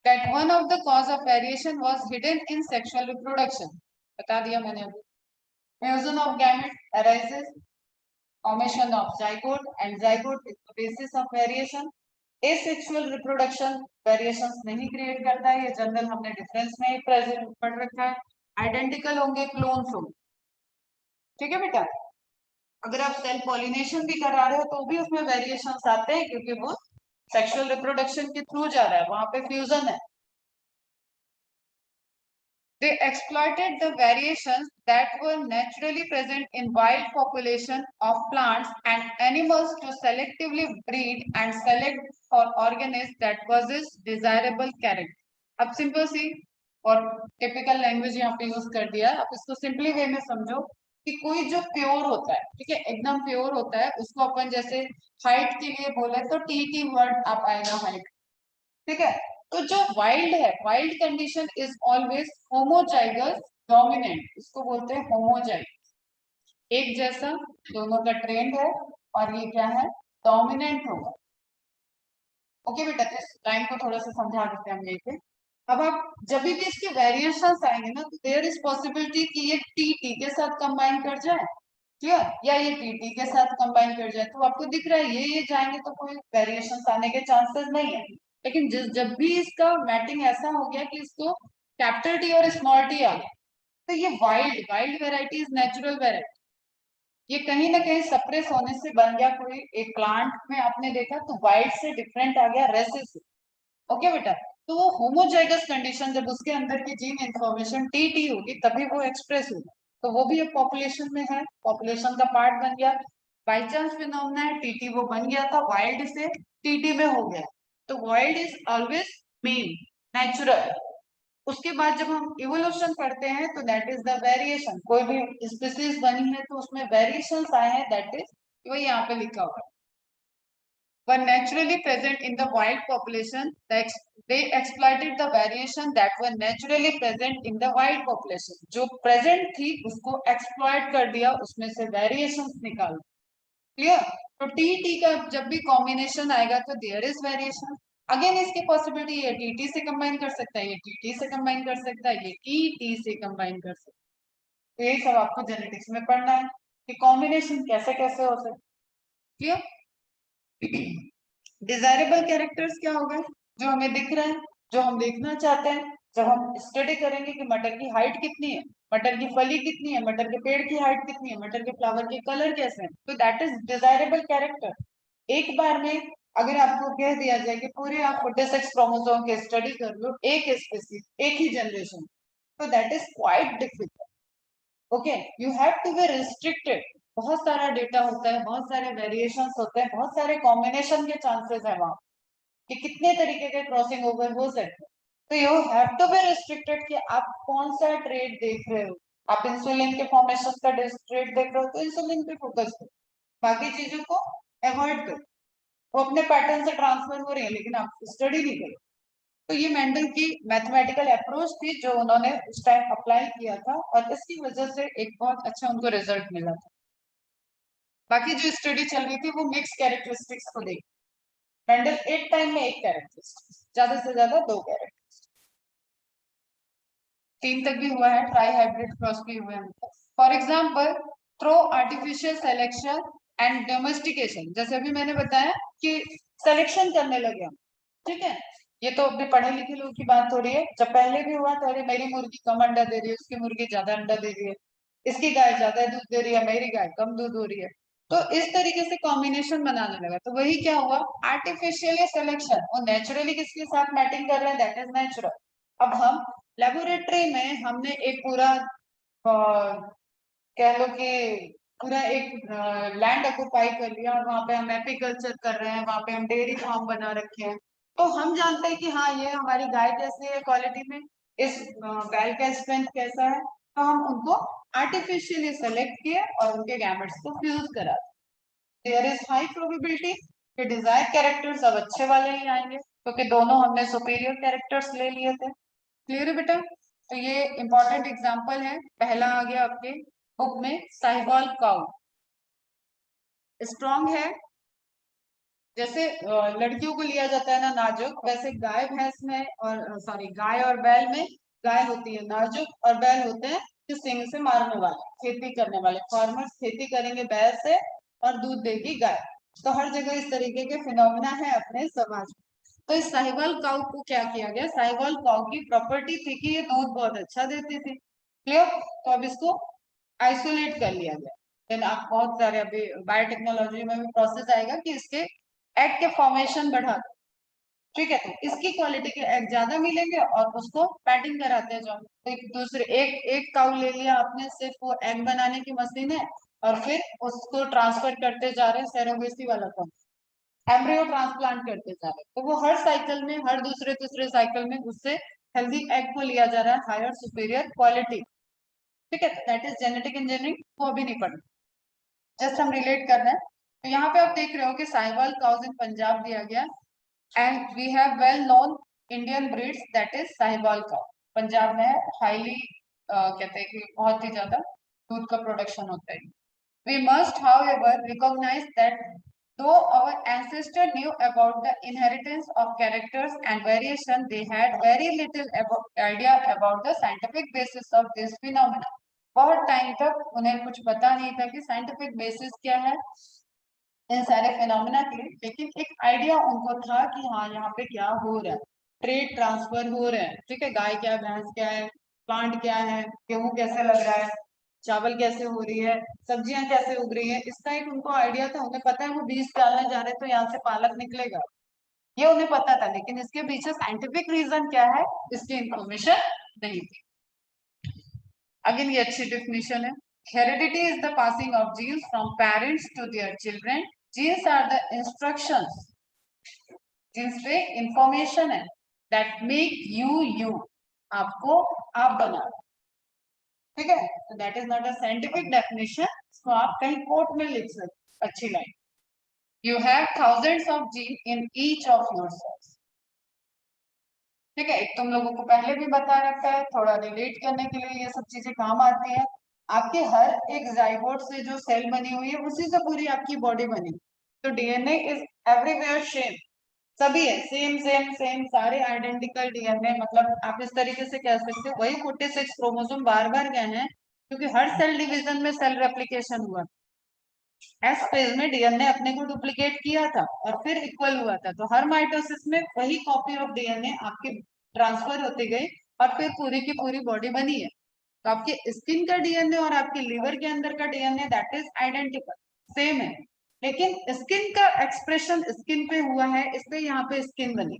Speaker 1: that one of the cause of variation was hidden in sexual reproduction. बता दिया मैंने अभी. Fusion of gamete arises, formation of zygote, and zygote is the basis of variation. Asexual reproduction variations नहीं create करता है, ये general हमने difference में ही प्रेजेंट पढ़ रखा है. आइडेंटिकल होंगे, क्लोन्स होंगे. ठीक है बेटा. अगर आप सेल पॉलिनेशन भी करा रहे हो तो भी उसमें वेरिएशंस आते हैं, क्योंकि वो सेक्सुअल रिप्रोडक्शन के थ्रू जा रहा है, वहां पे फ्यूजन है. They exploited the variations that were naturally present in wild population of plants and animals to selectively breed and select for organisms that possess desirable character. अब सिंपल सी और typical language यहाँ पे यूज कर दिया. आप इसको simply वे में समझो कि कोई जो प्योर होता है, ठीक है, एकदम प्योर होता है, उसको अपन जैसे हाइट के लिए बोले तो टी वर्ड आप आएगा हाइट. ठीक है. तो जो वाइल्ड है, wild condition is always homozygous dominant. इसको बोलते हैं होमोजाइगस, एक जैसा, दोनों का ट्रेंड है, और ये क्या है, डोमिनेंट होगा. ओके बेटा, इस लाइन को थोड़ा सा समझा देते हैं हम लेके. अब आप जब भी इसके वेरिएशंस आएंगे ना, तो देयर इज पॉसिबिलिटी कि ये टी के साथ कंबाइन कर जाए, क्लियर, या ये टी के साथ कंबाइन कर जाए. तो आपको दिख रहा है ये जाएंगे तो कोई वेरिएशंस आने के चांसेस नहीं है. लेकिन जब भी इसका मैटिंग ऐसा हो गया कि इसको कैपिटल टी और स्मॉल टी आ गया, तो ये wild wild variety is natural variety. ये कहीं ना कहीं सप्रेस होने से बन गया कोई एक प्लांट में, आपने देखा तो वाइल्ड से डिफरेंट आ गया रेसेस से. ओके बेटा. तो वो होमोजाइगस कंडीशन, जब उसके अंदर की जीन इंफॉर्मेशन टी होगी तभी वो एक्सप्रेस होगी. तो वो भी अब पॉपुलेशन में है, पॉपुलेशन का पार्ट बन गया. बाई चांस फिनोमेना है, टी वो बन गया था, वाइल्ड से टी में हो गया. तो wild is always mean natural. उसके बाद जब हम इवोल्यूशन पढ़ते हैं तो दैट इज द वेरिएशन. कोई भी स्पीसीज बनी है तो उसमें वेरिएशंस आए हैं, दैट इज वही यहाँ पे लिखा हुआ है. Were naturally present in the wild population, they exploited the variation that were naturally present in the wild population. जो present थी उसको exploit कर दिया, उसमें से variations निकाल. क्लियर. तो टी का जब भी कॉम्बिनेशन आएगा तो देयर इज वेरिएशन. अगेन इसकी पॉसिबिलिटी, ये टी से कंबाइन कर सकता है, ये टी से कंबाइन कर सकता है, ये टी से कंबाइन कर सकता है. तो यही सब आपको जेनेटिक्स में पढ़ना है कि कॉम्बिनेशन कैसे कैसे हो सकते. क्लियर. डिजायरेबल कैरेक्टर्स क्या होगा, जो हमें दिख रहा है, जो हम देखना चाहते हैं. जब हम स्टडी करेंगे कि मटर की हाइट कितनी है, मटर की फली कितनी है, मटर के पेड़ की हाइट कितनी है, मटर के फ्लावर के कलर कैसे हैं, तो दैट इज डिजायरेबल कैरेक्टर. एक बार में अगर आपको कह दिया जाए कि पूरे आप 46 क्रोमोसोम के स्टडी कर लो एक स्पीसीज एक ही जनरेशन, तो that is quite difficult. Okay, you have to be restricted. बहुत सारा डेटा होता है, बहुत सारे वेरिएशंस होते हैं, बहुत सारे कॉम्बिनेशन के चांसेस है वहां कि कितने तरीके के क्रॉसिंग ओवर हो सकते हैं. तो you have to be restricted कि आप कौन सा ट्रेड देख रहे हो. आप इंसुलिन के फॉर्मेशन का ट्रेड देख रहे हो तो इंसुलिन पे फोकस करो, बाकी चीजों को अवॉइड करो. वो अपने पैटर्न से ट्रांसफर हो रही है लेकिन आप स्टडी नहीं करो. तो ये मेंडल की मैथमेटिकल अप्रोच थी जो उन्होंने उस टाइम अप्लाई किया था, और इसकी वजह से एक बहुत अच्छा उनको रिजल्ट मिला था. बाकी जो स्टडी चल रही थी वो मिक्स कैरेक्टरिस्टिक्स को देखी. मेंडल एक टाइम में एक कैरेक्टरिस्टिक्स, ज्यादा से ज्यादा 2 कैरेक्टरिस्टिक्स, 3 तक भी हुआ है, ट्राई हाइब्रिड क्रॉस भी हुए हैं. For example through artificial selection and domestication. जैसे अभी मैंने बताया कि सिलेक्शन करने लगे हम, ठीक है. ये तो अपने पढ़े लिखे लोगों की बात हो रही है. जब पहले भी हुआ था, अरे मेरी मुर्गी कम अंडा दे रही है, उसकी मुर्गी ज्यादा अंडा दे रही है, इसकी गाय ज्यादा दूध दे रही है, मेरी गाय कम दूध हो रही है. तो इस तरीके से कॉम्बिनेशन बनाने लगा. तो वही क्या हुआ, आर्टिफिशियल सिलेक्शन. और नेचुरली किसके साथ मैटिंग कर रहे हैं, दैट इज नेचुरल. अब हम लेबोरेटरी में हमने एक पूरा कह लो कि पूरा एक लैंड ऑक्युपाई कर लिया, और वहां पे हम एपीकल्चर कर रहे हैं, वहां पे हम डेयरी फार्म बना रखे हैं. तो हम जानते हैं कि हाँ ये हमारी गाय कैसी है क्वालिटी में, इस गाय का स्ट्रेंथ कैसा है, तो हम उनको आर्टिफिशियली सेलेक्ट किए और उनके गैमेट्स को फ्यूज करा. देयर इज हाई प्रोबेबिलिटी कि डिजायर कैरेक्टर्स अब अच्छे वाले ही आएंगे, क्योंकि दोनों हमने सुपीरियर कैरेक्टर्स ले लिए थे. क्लियर है बेटा. तो ये इंपॉर्टेंट एग्जांपल है. पहला आ गया आपके बुक में, साहिवाल काउ. स्ट्रॉन्ग है, जैसे लड़कियों को लिया जाता है ना नाजुक, वैसे गाय भैंस में और सॉरी गाय और बैल में, गाय होती है नाजुक और बैल होते हैं कि सिंग से मारने वाले, खेती करने वाले। फार्मर्स खेती करेंगे बैल से और दूध देगी गाय। तो हर जगह इस तरीके के फिनोमिना है अपने समाज में। तो इस साहिवाल काऊ को क्या किया गया, साहिवाल काऊ की प्रॉपर्टी थी कि ये दूध बहुत अच्छा देती थी। क्लियर? तो अब इसको आइसोलेट कर लिया गया। देन आप बहुत सारे अभी बायोटेक्नोलॉजी में भी प्रोसेस आएगा कि इसके एग के फॉर्मेशन बढ़ा दो। ठीक है, तो इसकी क्वालिटी के एग ज्यादा मिलेंगे और उसको पैटिंग कराते हैं जो तो एक दूसरे एक एक काउ ले लिया आपने, सिर्फ वो एग बनाने की मशीन है और फिर उसको ट्रांसफर करते जा रहे हैं सेरोगेसी वाला कॉन्सेप्ट, एम्ब्रियो ट्रांसप्लांट करते जा रहे हैं। तो वो हर साइकिल में, हर दूसरे तीसरे साइकिल में उससे हेल्दी एग को लिया जा रहा है, हायर सुपीरियर क्वालिटी। ठीक है, दैट इज जेनेटिक इंजीनियरिंग, वो अभी नहीं पढ़ना, जस्ट हम रिलेट कर रहे हैं। तो यहाँ पे आप देख रहे हो कि साहिवाल काउज इन पंजाब दिया गया and we have well known Indian breeds that is Sahiwal cow. Punjab में हाईली कहते हैं कि बहुत ही ज्यादा दूध का प्रोडक्शन होता है। We must, however, recognize that though our ancestors knew about the inheritance of characters and variation, they had very little idea about the scientific basis of this phenomena. बहुत टाइम तक उन्हें कुछ पता नहीं था कि साइंटिफिक बेसिस क्या है इन सारे फिनोमिना के लिए, लेकिन एक आइडिया उनको था कि हाँ यहाँ पे क्या हो रहा है, ट्रेड ट्रांसफर हो रहे हैं। ठीक है, गाय क्या है, भैंस क्या है, प्लांट क्या है, गेहूं कैसे लग रहा है, चावल कैसे हो रही है, सब्जियां कैसे उग रही है, इसका एक उनको आइडिया था। उन्हें पता है वो बीज डालने जा रहे हैं तो यहाँ से पालक निकलेगा, ये उन्हें पता था, लेकिन इसके पीछे साइंटिफिक रीजन क्या है इसकी इंफॉर्मेशन नहीं थी। अगेन ये अच्छी डेफिनेशन है। Heredity is the passing of genes from parents to their children. Genes are the instructions, genes पे इंफॉर्मेशन है दैट मेक यू यू, आपको आप बना। ठीक है, तो that is not a scientific definition, इसको आप कहीं कोर्ट में लिख सकते, अच्छी line. You have thousands of gene in each of your cells. ठीक है, एक तुम लोगों को पहले भी बता रखा है, थोड़ा रिलेट करने के लिए ये सब चीजें काम आती हैं। आपके हर एक जाइगोट से जो सेल बनी हुई है उसी से पूरी आपकी बॉडी बनी। तो डीएनए इज एवरीवेयर सेम, सभी है सेम सेम सेम, सारे आइडेंटिकल डीएनए। मतलब आप इस तरीके से कह सकते हो वही 46 क्रोमोसोम बार बार गए हैं क्योंकि हर सेल डिवीजन में सेल रेप्लिकेशन हुआ। एस फेज में डीएनए अपने को डुप्लीकेट किया था और फिर इक्वल हुआ था, तो हर माइटोसिस में वही कॉपी ऑफ डीएनए आपके ट्रांसफर होती गई और फिर पूरी की पूरी बॉडी बनी है। तो आपके स्किन का डीएनए और आपके लिवर के अंदर का DNA that is identical, same है, लेकिन स्किन का एक्सप्रेशन स्किन पे हुआ है इसलिए यहाँ पे स्किन बनी।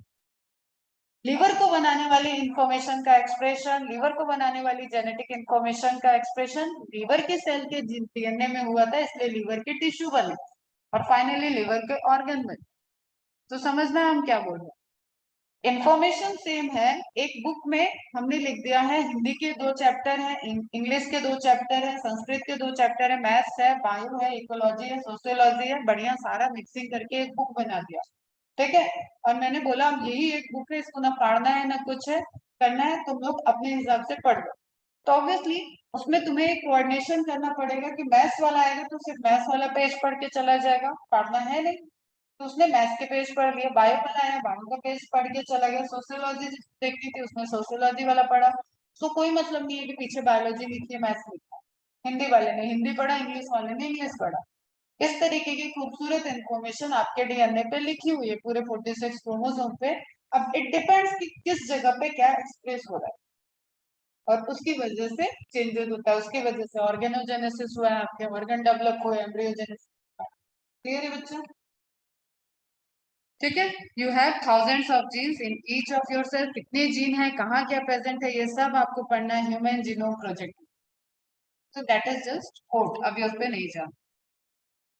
Speaker 1: लिवर को बनाने वाली इंफॉर्मेशन का एक्सप्रेशन, लिवर को बनाने वाली जेनेटिक इंफॉर्मेशन का एक्सप्रेशन लिवर के सेल के डीएनए में हुआ था, इसलिए लिवर के टिश्यू बने और फाइनली लिवर के ऑर्गन बने। तो समझना है हम क्या बोल रहे हैं, इंफॉर्मेशन सेम है। एक बुक में हमने लिख दिया है, हिंदी के 2 चैप्टर है, इंग्लिश के 2 चैप्टर है, संस्कृत के 2 चैप्टर है, मैथ्स है, बायो है, इकोलॉजी है, सोशियोलॉजी है, बढ़िया सारा मिक्सिंग करके एक बुक बना दिया। ठीक है, और मैंने बोला यही एक बुक है, इसको ना फाड़ना है ना कुछ है करना है, तुम लोग अपने हिसाब से पढ़ लो। तो ऑब्वियसली उसमें तुम्हें एक कोऑर्डिनेशन करना पड़ेगा कि मैथ्स वाला आएगा तो सिर्फ मैथ्स वाला पेज पढ़ के चला जाएगा, पढ़ना है नहीं। तो उसने मैथ्स के पेज पढ़ लिया, बायो वाला आया बायो का पेज पढ़ के चला गया, सोशियोलॉजी देखनी थी उसने सोशियोलॉजी वाला पढ़ा। तो कोई मतलब नहीं है कि पीछे बायोलॉजी लिखी है मैथ्स लिखा है। हिंदी वाले ने हिंदी पढ़ा, इंग्लिश वाले ने इंग्लिश पढ़ा। इस तरीके की खूबसूरत इंफॉर्मेशन आपके डीएनए पे लिखी हुई है पूरे 46 क्रोमोसोम पे। अब इट डिपेंड्स कि किस जगह पे क्या एक्सप्रेस हो रहा है और उसकी वजह से चेंजेस होता है, उसकी वजह से ऑर्गेनोजेनेसिस हुआ है, आपके ऑर्गन डेवलप हुए, एम्ब्रियोजेनेसिस। क्लियर है बच्चा? ठीक है, you have thousands of genes in each of your cell. कितने जीन है, कहाँ क्या प्रेजेंट है, ये सब आपको पढ़ना है ह्यूमन जीनोम प्रोजेक्ट। तो दैट इज जस्ट कोट, अभी उस पर नहीं जा।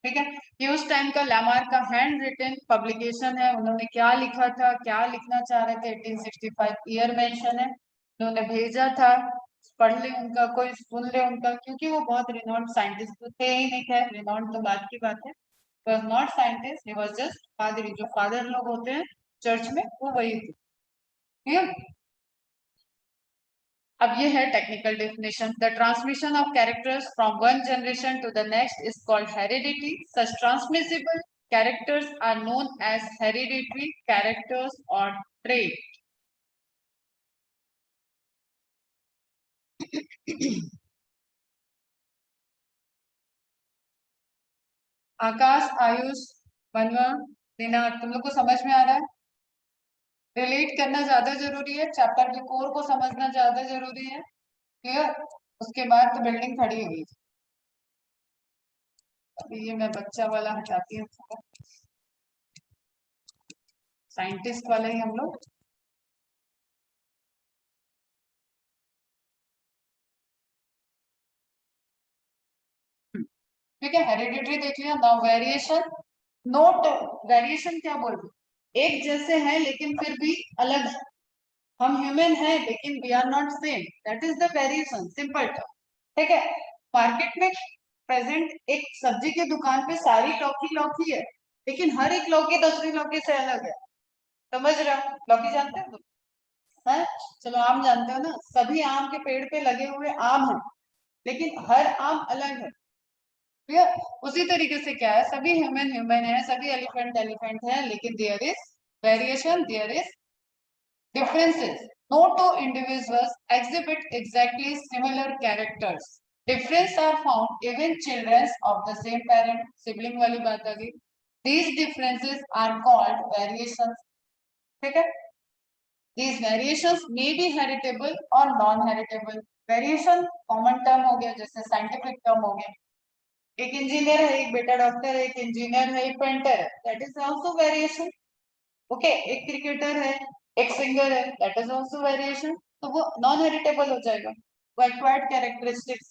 Speaker 1: ठीक है, ये उस टाइम का लैमार का हैंड रिटन पब्लिकेशन है, उन्होंने क्या लिखा था, क्या लिखना चाह रहे थे, 1865 ईयर मेंशन है, उन्होंने भेजा था। पढ़ ले उनका, कोई सुन ले उनका, क्योंकि वो बहुत रिनोन्ड साइंटिस्ट तो थे ही नहीं, खैर रिनोन्ड तो बात की बात है। was not scientist, he was just फादरी, जो फादर लोग होते हैं चर्च में वो वही थे। ठीक, अब ये है technical definition. The transmission of characters from one generation to the next is called heredity. Such transmissible characters are known as hereditary characters or trait. Akash, Ayush, Manva, Dina, तुम लोग को समझ में आ रहा है? रिलेट करना ज्यादा जरूरी है, चैप्टर के कोर को समझना ज्यादा जरूरी है। क्लियर? उसके बाद तो बिल्डिंग खड़ी हुई। अभी ये मैं बच्चा वाला हटाती हूँ, साइंटिस्ट वाले ही हम लोग। ठीक है, हेरिडिटरी देख लिया। नाउ वेरिएशन, नोट वेरिएशन क्या बोल रहे, एक जैसे हैं लेकिन फिर भी अलग है। हम ह्यूमन हैं लेकिन we are not same, that is the variation, simple term. ठीक है, मार्केट में प्रेजेंट एक सब्जी की दुकान पे सारी लौकी लौकी है, लेकिन हर एक लौकी दूसरी लौकी से अलग है। समझ रहे हो? लौकी जानते हो तुम? है? चलो आम जानते हो ना, सभी आम के पेड़ पे लगे हुए आम है, लेकिन हर आम अलग है। क्लियर? उसी तरीके से क्या है, सभी ह्यूमन ह्यूमन है, सभी एलिफेंट एलिफेंट है, लेकिन there is variation, there is differences. No two individuals exhibit exactly similar characters. Difference are found even children of the same parent. Sibling वाली बात आ गई। These differences are called variations. ठीक है? These variations may be heritable or non-heritable. Variation common term हो गया, जैसे scientific term हो गया। एक इंजीनियर है, एक बेटा डॉक्टर है, एक इंजीनियर है, एक पेंटर है, that is also variation. Okay, एक क्रिकेटर है, एक सिंगर है, दैट इज ऑल्सो वेरिएशन। तो वो नॉन हेरिटेबल हो जाएगा, वो acquired characteristics.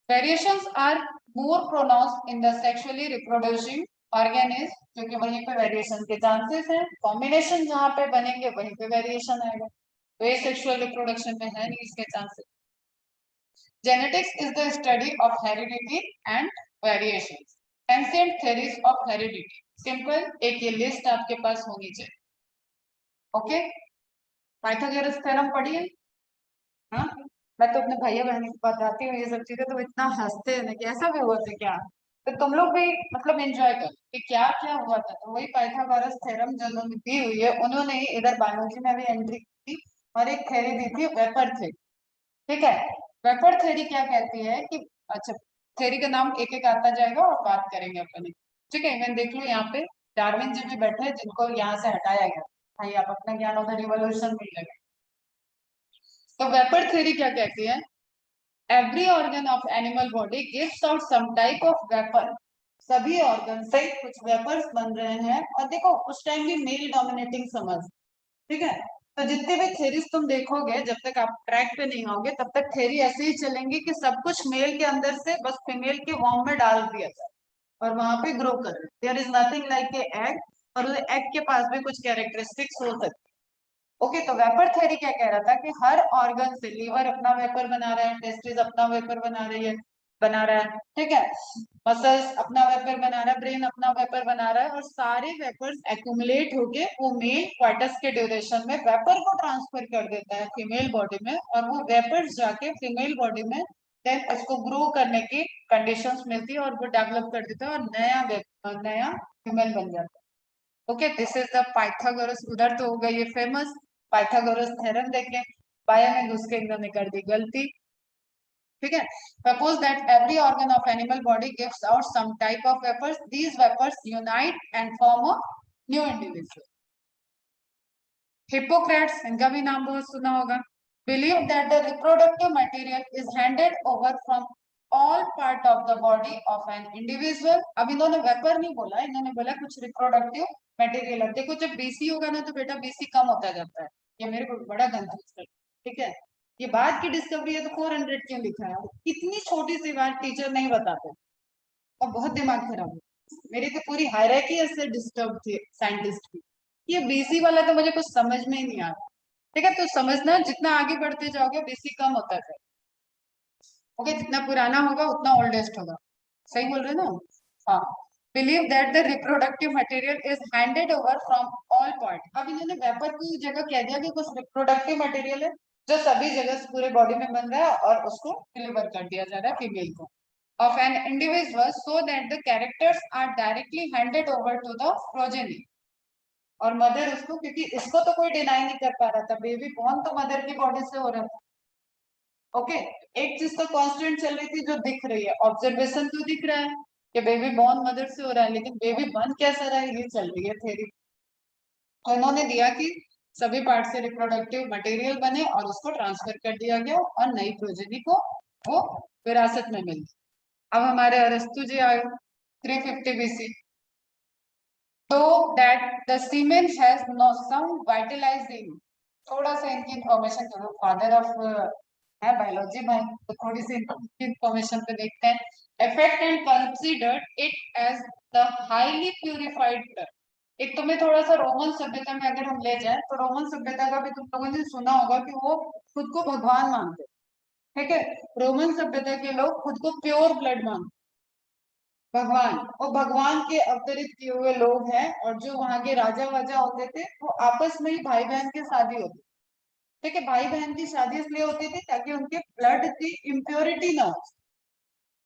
Speaker 1: Variations are more pronounced in the sexually reproducing organism, क्योंकि वहीं पे वेरिएशन के चांसेस हैं। कॉम्बिनेशन जहां पे बनेंगे वहीं पे वेरिएशन आएगा, तो ये सेक्सुअल रिप्रोडक्शन में है नहीं इसके chances. Genetics is the study of heredity and variations. Ancient theories of heredity, simple, एक ये लिस्ट आपके पास होनी चाहिए। ओके, पाइथागोरस थ्योरम पढ़िए। हाँ, मैं तो अपने भैया बहन को बताती हूँ ये सब चीजें, तो इतना हंसते हैं ना कि ऐसा भी हुआ था क्या। तो तुम लोग भी मतलब एंजॉय करो कि क्या क्या हुआ था। तो वही पाइथागोरस थ्योरम जो दी हुई है, उन्होंने ही इधर बायोलॉजी में भी एंट्री की थी और एक थ्योरी दी थी, वेपर थ्योरी। ठीक है, वेपर थ्योरी क्या कहती है कि, अच्छा, थ्योरी का नाम एक एक आता जाएगा और बात करेंगे अपन। ठीक है, इवन देख लो यहाँ पे डार्विन जी भी बैठे हैं, जिनको यहाँ से हटाया गया। भाई आप अपना ज्ञान उधर रिवोल्यूशन में लगे। तो वेपर थ्योरी क्या कहती है, every organ of animal body gives out some type of vapour. सभी ऑर्गन से कुछ वेपर्स बन रहे हैं, और देखो उस टाइम भी मेल डोमिनेटिंग समझ। ठीक है, तो जितने भी थेरीज तुम देखोगे, जब तक आप ट्रैक पे नहीं आओगे तब तक थेरी ऐसे ही चलेंगी कि सब कुछ मेल के अंदर से बस फीमेल के वॉर्म में डाल दिया जाए और वहां पे ग्रो कर। There is nothing like a egg, और एग के पास भी कुछ कैरेक्टरिस्टिक्स हो सकती। ओके, तो वेपर थ्योरी क्या कह रहा था कि हर ऑर्गन से, लीवर अपना वेपर बना रहा है, टेस्टिस अपना वेपर बना रहा है, ठीक है, मसल्स अपना वेपर बना रहा है, ब्रेन अपना वेपर बना रहा है, और सारे वेपर्स एक्यूमुलेट होके वो मेल क्वार्टस के ड्यूरेशन में वेपर को ट्रांसफर कर देता है फीमेल बॉडी में, और वो वेपर्स जाके फीमेल बॉडी में देन उसको ग्रो करने की कंडीशंस मिलती है और वो डेवलप कर देता है और नया ह्यूमन बन जाता है। Okay, this is the Pythagoras. उधर तो हो गई ये फेमस पाइथागोरस थ्योरम, देखें बायो में घुस के इन्होंने कर दी गलती। ठीक है, suppose that every organ of animal body gives out some type of vapours, these vapours unite and form a new individual. Hippocrates, इनका भी नाम बहुत सुना होगा, believe that the reproductive material is handed over from all part of the body of an individual. अब इन्होंने vapour नहीं बोला, इन्होंने बोला कुछ रिप्रोडक्टिव मटेरियल। अब देखो जब बीसी होगा ना तो बेटा बीसी कम होता जाता है, ये मेरे को बड़ा कंफ्यूज कर। ठीक है, ये बाद की डिस्कवरी है तो 400 क्यों लिखा है, इतनी छोटी सी बात टीचर नहीं बताते, और बहुत दिमाग खराब है। मेरी तो पूरी हायरार्की से डिस्टर्ब थी साइंटिस्ट की। ये बीसी वाला तो मुझे कुछ समझ में ही नहीं आ रहा। ठीक है, तो समझना जितना आगे बढ़ते जाओगे बीसी कम होता है। ओके, जितना पुराना होगा उतना ओल्डेस्ट होगा। सही बोल रहे ना? हाँ, believe that the reproductive material is handed over from all part. अब इन्होंने वेपर की जगह कह दिया कि कुछ रिप्रोडक्टिव मटेरियल है जो सभी जगह पूरे बॉडी में बन रहा है और उसको डिलीवर कर दिया जा रहा है फीमेल को। of an individual so that the characters are directly handed over to the progeny. और मदर उसको, क्योंकि इसको तो कोई डिनाई नहीं कर पा रहा था, बेबी बॉर्न तो मदर की बॉडी से हो रहा था। ओके, एक चीज तो कांस्टेंट चल रही थी जो दिख रही है, ऑब्जर्वेशन तो दिख रहा है कि बेबी बॉर्न मदर से हो रहा है, लेकिन बेबी बन कैसा रहा है ये चल रही है थ्योरी। तो इन्होंने दिया कि सभी पार्ट से रिप्रोडक्टिव मटेरियल बने और उसको ट्रांसफर कर दिया गया और नई प्रोजेनी को वो विरासत में मिली। अब हमारे अरस्तु जी आए 350 BC, तो that the semen has no some vitalizing, थोड़ा सा इनकी इंफॉर्मेशन करो, फादर ऑफ है बायोलॉजी में, तो थोड़ी सी इंफॉर्मेशन पे देखते हैं। Effect and considered it as the highly purified. एक तुम्हें थोड़ा सा रोमन सभ्यता में अगर हम ले जाए तो रोमन सभ्यता का भी तुम लोगों ने सुना होगा कि वो खुद को भगवान मानते, ठीक है। रोमन सभ्यता के लोग खुद को प्योर ब्लड मानते, भगवान, और भगवान के अवतरित किए हुए लोग हैं। और जो वहां के राजा वाजा होते थे वो आपस में ही भाई बहन की शादी होती, ठीक है। भाई बहन की शादी इसलिए होती थी ताकि उनके ब्लड की इम्प्योरिटी ना हो।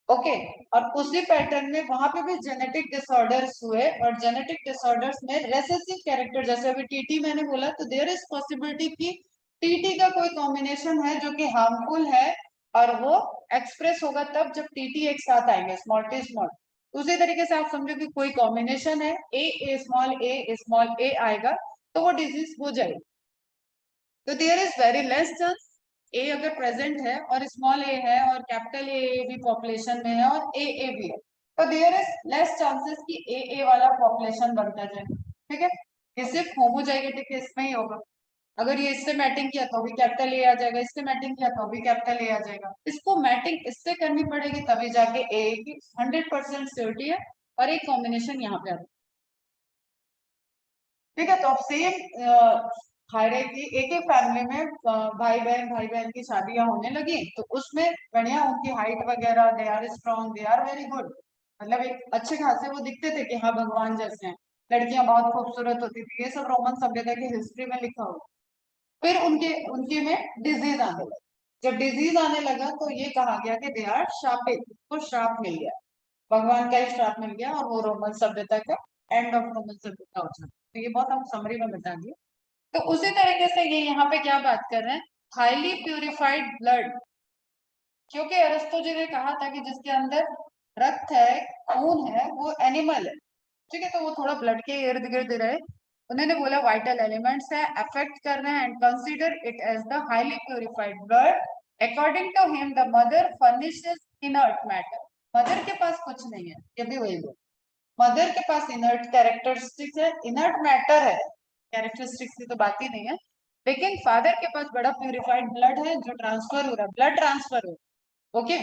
Speaker 1: ओके, और उसी पैटर्न में वहां पे भी जेनेटिक डिसऑर्डर्स हुए, और जेनेटिक डिसऑर्डर्स में रेसेसिव कैरेक्टर, जैसे अभी टीटी मैंने बोला, तो देयर इज पॉसिबिलिटी कि टीटी का कोई कॉम्बिनेशन है जो कि हार्मफुल है, और वो एक्सप्रेस होगा तब जब टीटी एक साथ आएंगे, स्मॉल टी स्मॉल। उसी तरीके से आप समझो कि कोई कॉम्बिनेशन है, ए स्मॉल ए आएगा तो वो डिजीज हो जाएगी। तो there is very less chance, ए अगर प्रेजेंट है और स्मॉल ए है और कैपिटल ए भी पॉपुलेशन में है और ए भी है, तो देयर इज लेस चांसेस कि ए वाला पॉपुलेशन बनता जाए, ठीक है। ये सिर्फ होमोजाइगोटिक केस में ही होगा। अगर ये इससे मैटिंग किया तो भी कैपिटल ए आ जाएगा, इससे मैटिंग किया तो भी कैपिटल ए आ जाएगा। इसको मैटिंग इससे करनी पड़ेगी तभी जाके ए की 100% श्योरिटी है, और एक कॉम्बिनेशन यहाँ पे आता है, ठीक है। तो अब सेम हायरार्की, एक एक फैमिली में भाई बहन की शादियां होने लगी, तो उसमें बढ़िया उनकी हाइट वगैरह, they are strong, they are very good, मतलब एक अच्छे खासे वो दिखते थे कि हाँ भगवान जैसे हैं। लड़कियां बहुत खूबसूरत होती थी, ये सब रोमन सभ्यता की हिस्ट्री में लिखा हुआ। फिर उनके उनके में डिजीज आने लगा। जब डिजीज आने लगा तो ये कहा गया कि दे आर शापित, तो श्राप मिल गया, भगवान का ही श्राप मिल गया, और वो रोमन सभ्यता का एंड ऑफ रोमन सभ्यता हो जाता। तो ये बहुत हम समरी में बता दिए। तो उसी तरीके से ये यहाँ पे क्या बात कर रहे हैं, हाईली प्यूरिफाइड ब्लड, क्योंकि अरस्तु जी ने कहा था कि जिसके अंदर रक्त है, खून है, वो एनिमल है, ठीक है। तो वो थोड़ा ब्लड के इर्द गिर्द रहे। उन्होंने बोला वाइटल एलिमेंट्स है, अफेक्ट कर रहे हैं, and consider it as the highly purified blood. According to him the mother furnishes inert matter, mother के पास कुछ नहीं है, ये भी वही बोल, मदर के पास इनर्ट कैरेक्टरिस्टिक्स है, इनर्ट मैटर है, कैरेक्टरिस्टिक्स की तो बात ही नहीं है। लेकिन फादर के पास बड़ा प्यूरिफाइड ब्लड है जो ट्रांसफर हो रहा है, ब्लड ट्रांसफर हो, ओके।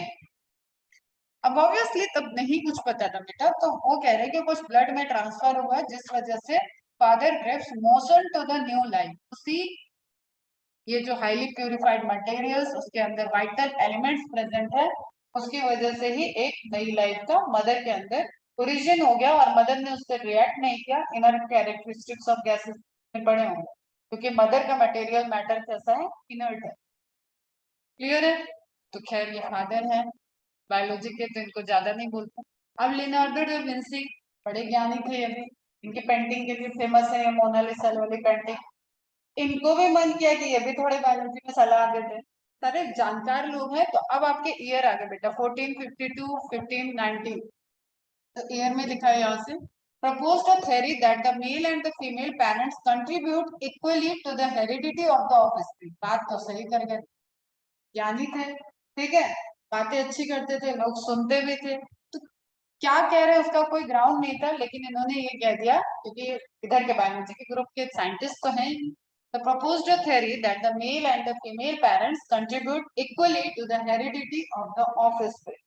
Speaker 1: अब ऑब्वियसली तब नहीं कुछ पता था बेटा, तो वो कह रहे कि कुछ ब्लड में ट्रांसफर हुआ जिस वजह से father gives motion to the new life. उसी ये जो हाईली प्यूरिफाइड मटेरियल्स, उसके अंदर वाइटल एलिमेंट्स प्रेजेंट है, उसकी वजह से ही एक नई लाइफ का मदर के अंदर ओरिजिन हो गया, और मदर ने उससे रिएक्ट नहीं किया, इनर कैरेक्टरिस्टिक्स ऑफ गैसेस में पड़े होंगे, क्योंकि मदर का मटेरियल मैटर कैसा है, इनर्ट है। क्लियर है। तो खैर ये फादर है बायोलॉजी के, तो इनको ज्यादा नहीं बोलते। अब लियोनार्डो डा विंसी बड़े ज्ञानी थे ये भी, इनकी पेंटिंग के लिए फेमस है, ये मोनालिसा वाली पेंटिंग। इनको भी मन किया कि ये भी थोड़े बायोलॉजी में सलाह देते, सारे जानकार लोग हैं। तो अब आपके ईयर आ गए बेटा 1452 1590। तो ईयर में लिखा है यहाँ से, proposed a theory that the male and the female parents contribute equally to the heredity of the offspring। बात तो सही कर गए, ज्ञानी थे, ठीक है, बातें अच्छी करते थे, लोग सुनते भी थे। तो क्या कह रहे हैं उसका कोई ग्राउंड नहीं था, लेकिन इन्होंने ये कह दिया क्योंकि इधर के बायोलॉजी के ग्रुप के साइंटिस्ट तो हैं। The proposed a theory that the male and the female parents contribute equally to the heredity of the offspring।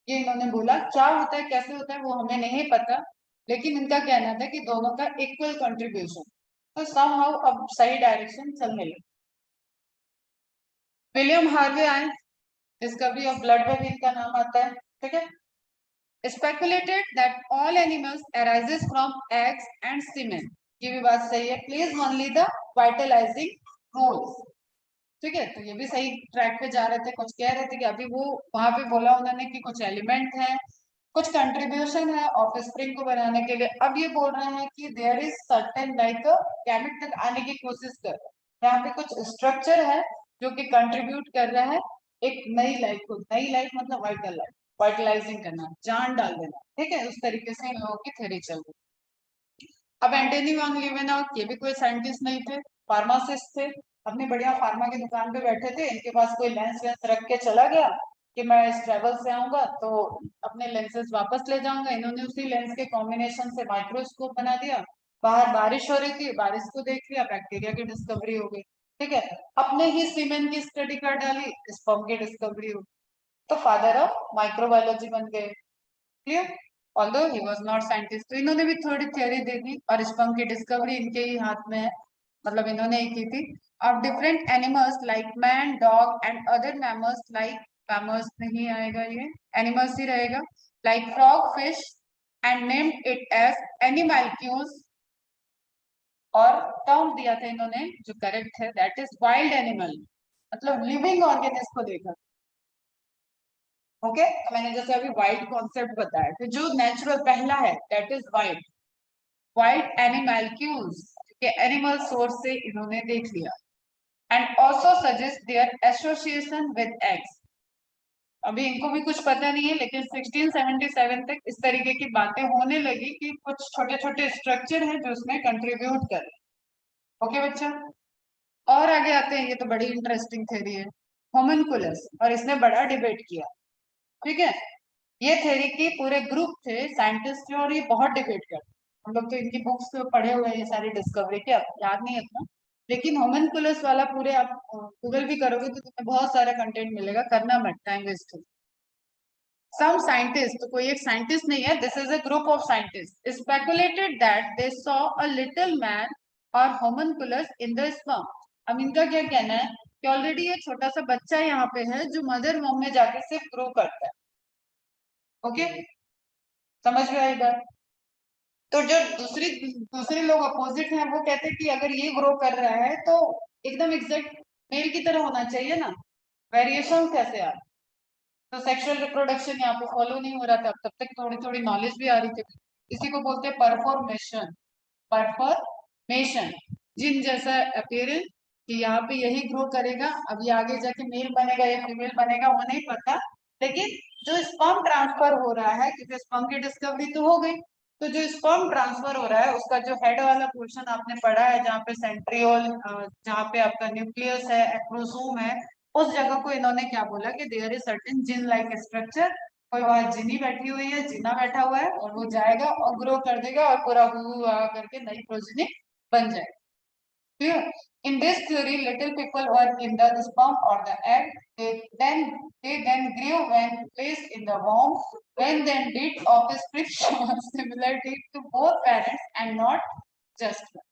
Speaker 1: ये इन्होंने बोला, क्या होता है कैसे होता है वो हमें नहीं पता, लेकिन इनका कहना था कि दोनों का इक्वल कंट्रीब्यूशन, तो समहाउ अब सही डायरेक्शन चलने लगी। विलियम हार्वे आए, डिस्कवरी ऑफ ब्लड में भी इनका नाम आता है, ठीक है। Speculated that all animals arises from eggs and semen। ये भी बात सही है, plays only the vitalizing roles। ठीक है, तो ये भी सही ट्रैक पे जा रहे थे। कुछ कह रहे थे कि अभी वो वहां पे बोला उन्होंने कि कुछ एलिमेंट है, कुछ कंट्रीब्यूशन है ऑफ स्प्रिंग को बनाने के लिए। अब ये बोल रहे हैं कि there is certain like gamete तक आने की कोशिश कर रहे हैं। यहाँ पे कुछ स्ट्रक्चर है जो कि कंट्रीब्यूट कर रहा है एक नई लाइफ को। नई लाइफ मतलब वाइटल लाइफ, वाइटलाइजिंग करना, जान डाल देना। ठीक है, उस तरीके से इन लोगों की थ्योरी चल रही। अब एंटनी वैन लीवेनॉक ये भी कोई साइंटिस्ट नहीं थे, फार्मासिस्ट थे। अपनी बढ़िया फार्मा की दुकान पे बैठे थे, इनके पास कोई लेंस वेंस रख के चला गया कि मैं इस ट्रेवल से आऊंगा तो अपने लेंसेज वापस ले जाऊंगा। इन्होंने उसी लेंस के कॉम्बिनेशन से माइक्रोस्कोप बना दिया। बाहर बारिश हो रही थी, बारिश को देख लिया, बैक्टीरिया की डिस्कवरी हो गई। ठीक है, अपने ही सीमेन की स्टडी कर डाली, स्पर्म की डिस्कवरी हो गई। तो फादर ऑफ माइक्रोबायोलॉजी बन गए। Clear? Although he was not scientist, तो इन्होंने भी थोड़ी थ्योरी दे दी और स्पर्म की डिस्कवरी इनके ही हाथ में है, मतलब इन्होंने ही की थी। Of different animals like man, dog and other mammals like, mammals नहीं आएगा, ये एनिमल्स ही रहेगा, like frog, fish, and named it as animalcules. और टर्म दिया था इन्होंने जो करेक्ट है, दैट इज वाइल्ड एनिमल, मतलब लिविंग ऑर्गेनिज्म को देखा। ओके, तो मैंने जैसे अभी वाइल्ड कॉन्सेप्ट बताया, तो जो नेचुरल पहला है that is wild, wild animalcules के एनिमल सोर्स से इन्होंने देख लिया। And also suggest their association with eggs. अभी इनको भी कुछ पता नहीं है, लेकिन 1677 तक इस तरीके की बातें होने लगी कि कुछ छोटे छोटे स्ट्रक्चर हैं जो उसमें कंट्रीब्यूट कर। ओके बच्चा, और आगे आते हैं, ये तो बड़ी इंटरेस्टिंग थ्योरी है, होमनकुलस, और इसने बड़ा डिबेट किया। ठीक है, ये थ्योरी की पूरे ग्रुप थे साइंटिस्ट थे और ये बहुत डिबेट करते। हम लोग तो इनकी बुक्स पे पढ़े हुए हैं ये सारी डिस्कवरी के, अब याद नहीं है इतना। लेकिन होमनकुलस वाला पूरे आप गूगल भी करोगे तो तुम्हें बहुत सारा कंटेंट मिलेगा, करना मत, टाइम वेस्ट। सम साइंटिस्ट, तो कोई एक साइंटिस्ट नहीं है, this is a group of scientist, speculated that they saw a little man और होमनकुलस इन द स्पर्म। अब इनका क्या कहना है कि ऑलरेडी ये छोटा सा बच्चा यहाँ पे है जो मदर वॉम में जाके सिर्फ ग्रो करता है। ओके, समझ में आई बात? तो जो दूसरे लोग अपोजिट हैं वो कहते हैं कि अगर ये ग्रो कर रहा है तो एकदम एग्जैक्ट मेल की तरह होना चाहिए ना, वेरिएशन कैसे आ। तो सेक्सुअल रिप्रोडक्शन यहाँ पे फॉलो नहीं हो रहा था, तब तक थोड़ी थोड़ी नॉलेज भी आ रही थी। इसी को बोलते हैं परफॉर्मेशन, परफॉर्मेशन, जिन जैसा अपियरेंस, कि यहाँ पे यही ग्रो करेगा, अब ये आगे जाके मेल बनेगा या फीमेल बनेगा वो नहीं पता। लेकिन जो स्पर्म ट्रांसफर हो रहा है, क्योंकि स्पर्म की डिस्कवरी तो हो गई, तो जो स्पर्म ट्रांसफर हो रहा है उसका जो हेड वाला पोर्शन आपने पढ़ा है जहाँ पे सेंट्रियोल, जहाँ पे आपका न्यूक्लियस है, एक्रोसोम है, उस जगह को इन्होंने क्या बोला कि there is certain gene like structure. कोई वहां जिनी बैठी हुई है, जिना बैठा हुआ है, और वो जाएगा और ग्रो कर देगा और पूरा हुआ करके नई प्रोजेनी बन जाएगी। Clear? In this theory, little people were in the sperm or the egg. They then grew when placed in the womb. When then did offspring show similarity to both parents and not just one.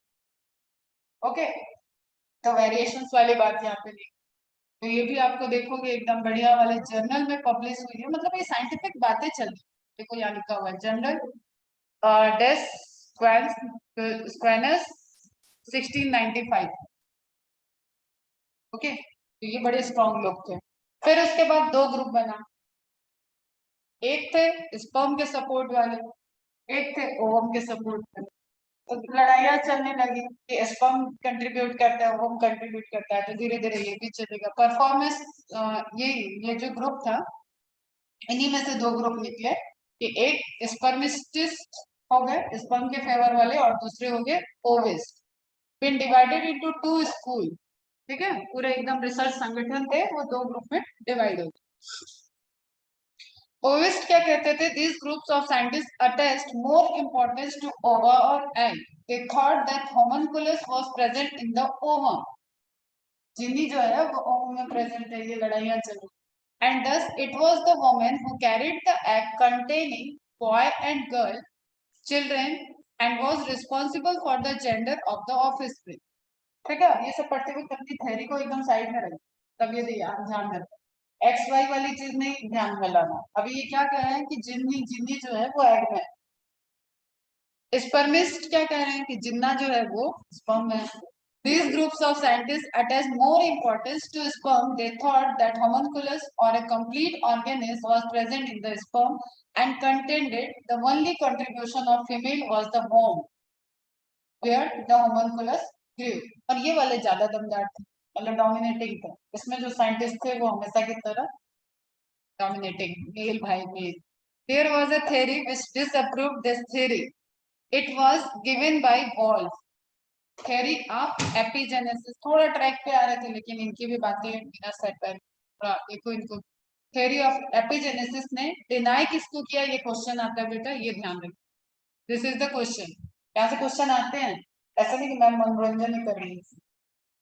Speaker 1: Okay? तो variations वाली बात यहाँ पे नहीं। तो ये भी आपको देखोगे एकदम बढ़िया वाले जर्नल में पब्लिश हुई है, मतलब ये साइंटिफिक बातें चल रही है। देखो यहाँ लिखा हुआ है जर्नल डेस स्क्वेनस 1695। ओके, तो ये बड़े स्ट्रॉन्ग लोग थे। फिर उसके बाद दो ग्रुप बना, एक थे स्पर्म के सपोर्ट वाले, एक थे ओवम के सपोर्ट वाले। तो लड़ाइयाँ चलने लगी कि स्पर्म कंट्रीब्यूट करता है, ओवम कंट्रीब्यूट करता है, तो धीरे धीरे ये भी चलेगा परफॉर्मेंस। ये जो ग्रुप था, इन्हीं में से दो ग्रुप निकले कि एक स्पर्मिस्टिस्ट हो गए, स्पर्म के फेवर वाले, और दूसरे हो गए ovist. Been divided into two school. ठीक है, पूरे एकदम रिसर्च संगठन थे, वो दो ग्रुप में डिवाइड हो गए। ओविस्ट क्या कहते थे, these groups of scientists attached more importance to ova or egg. They thought that homunculus was present in the ovum. जिन्नी जो है वो ओवम में प्रेजेंट है, ये लड़ाइयाँ चल रही। And thus it was the woman who carried the egg containing boy and girl children and was responsible for the gender of the offspring. ठीक है, ये सब पढ़ते हुए अपनी थ्योरी को एकदम साइड में रखें, तब ये ध्यान रखें। एक्स वाई वाली चीज नहीं ध्यान में लाना। अभी ये क्या कह रहे हैं कि जिन्नी जिन्नी जो है वो एग में है। स्पर्मिस्ट क्या कह रहे हैं कि जिन्ना जो है वो स्पर्म में है। These groups of scientists attached more importance to sperm. They thought that homunculus or a complete organism was present in the sperm and contained it. The only contribution of female was the womb, where the homunculus grew. और ये वाले ज्यादा दमदार थे, मतलब dominating थे. इसमें जो साइंटिस्ट थे वो हमेशा की तरह डोमिनेटिंग, मेल भाई mail. There was a theory which disapproved this theory. It was given by Wallace. Theory of epigenesis. थोड़ा ट्रैक पे आ रहे थे लेकिन इनकी भी बातें बिना सेट पर देखो इनको. थ्योरी ऑफ एपिजेनेसिस ने डिनाई किसको किया, ये क्वेश्चन आता है बेटा, ये ध्यान रखो. This is the question. यहाँ से क्वेश्चन आते हैं, ऐसा नहीं कि मैं मनोरंजन नहीं कर रही हूँ,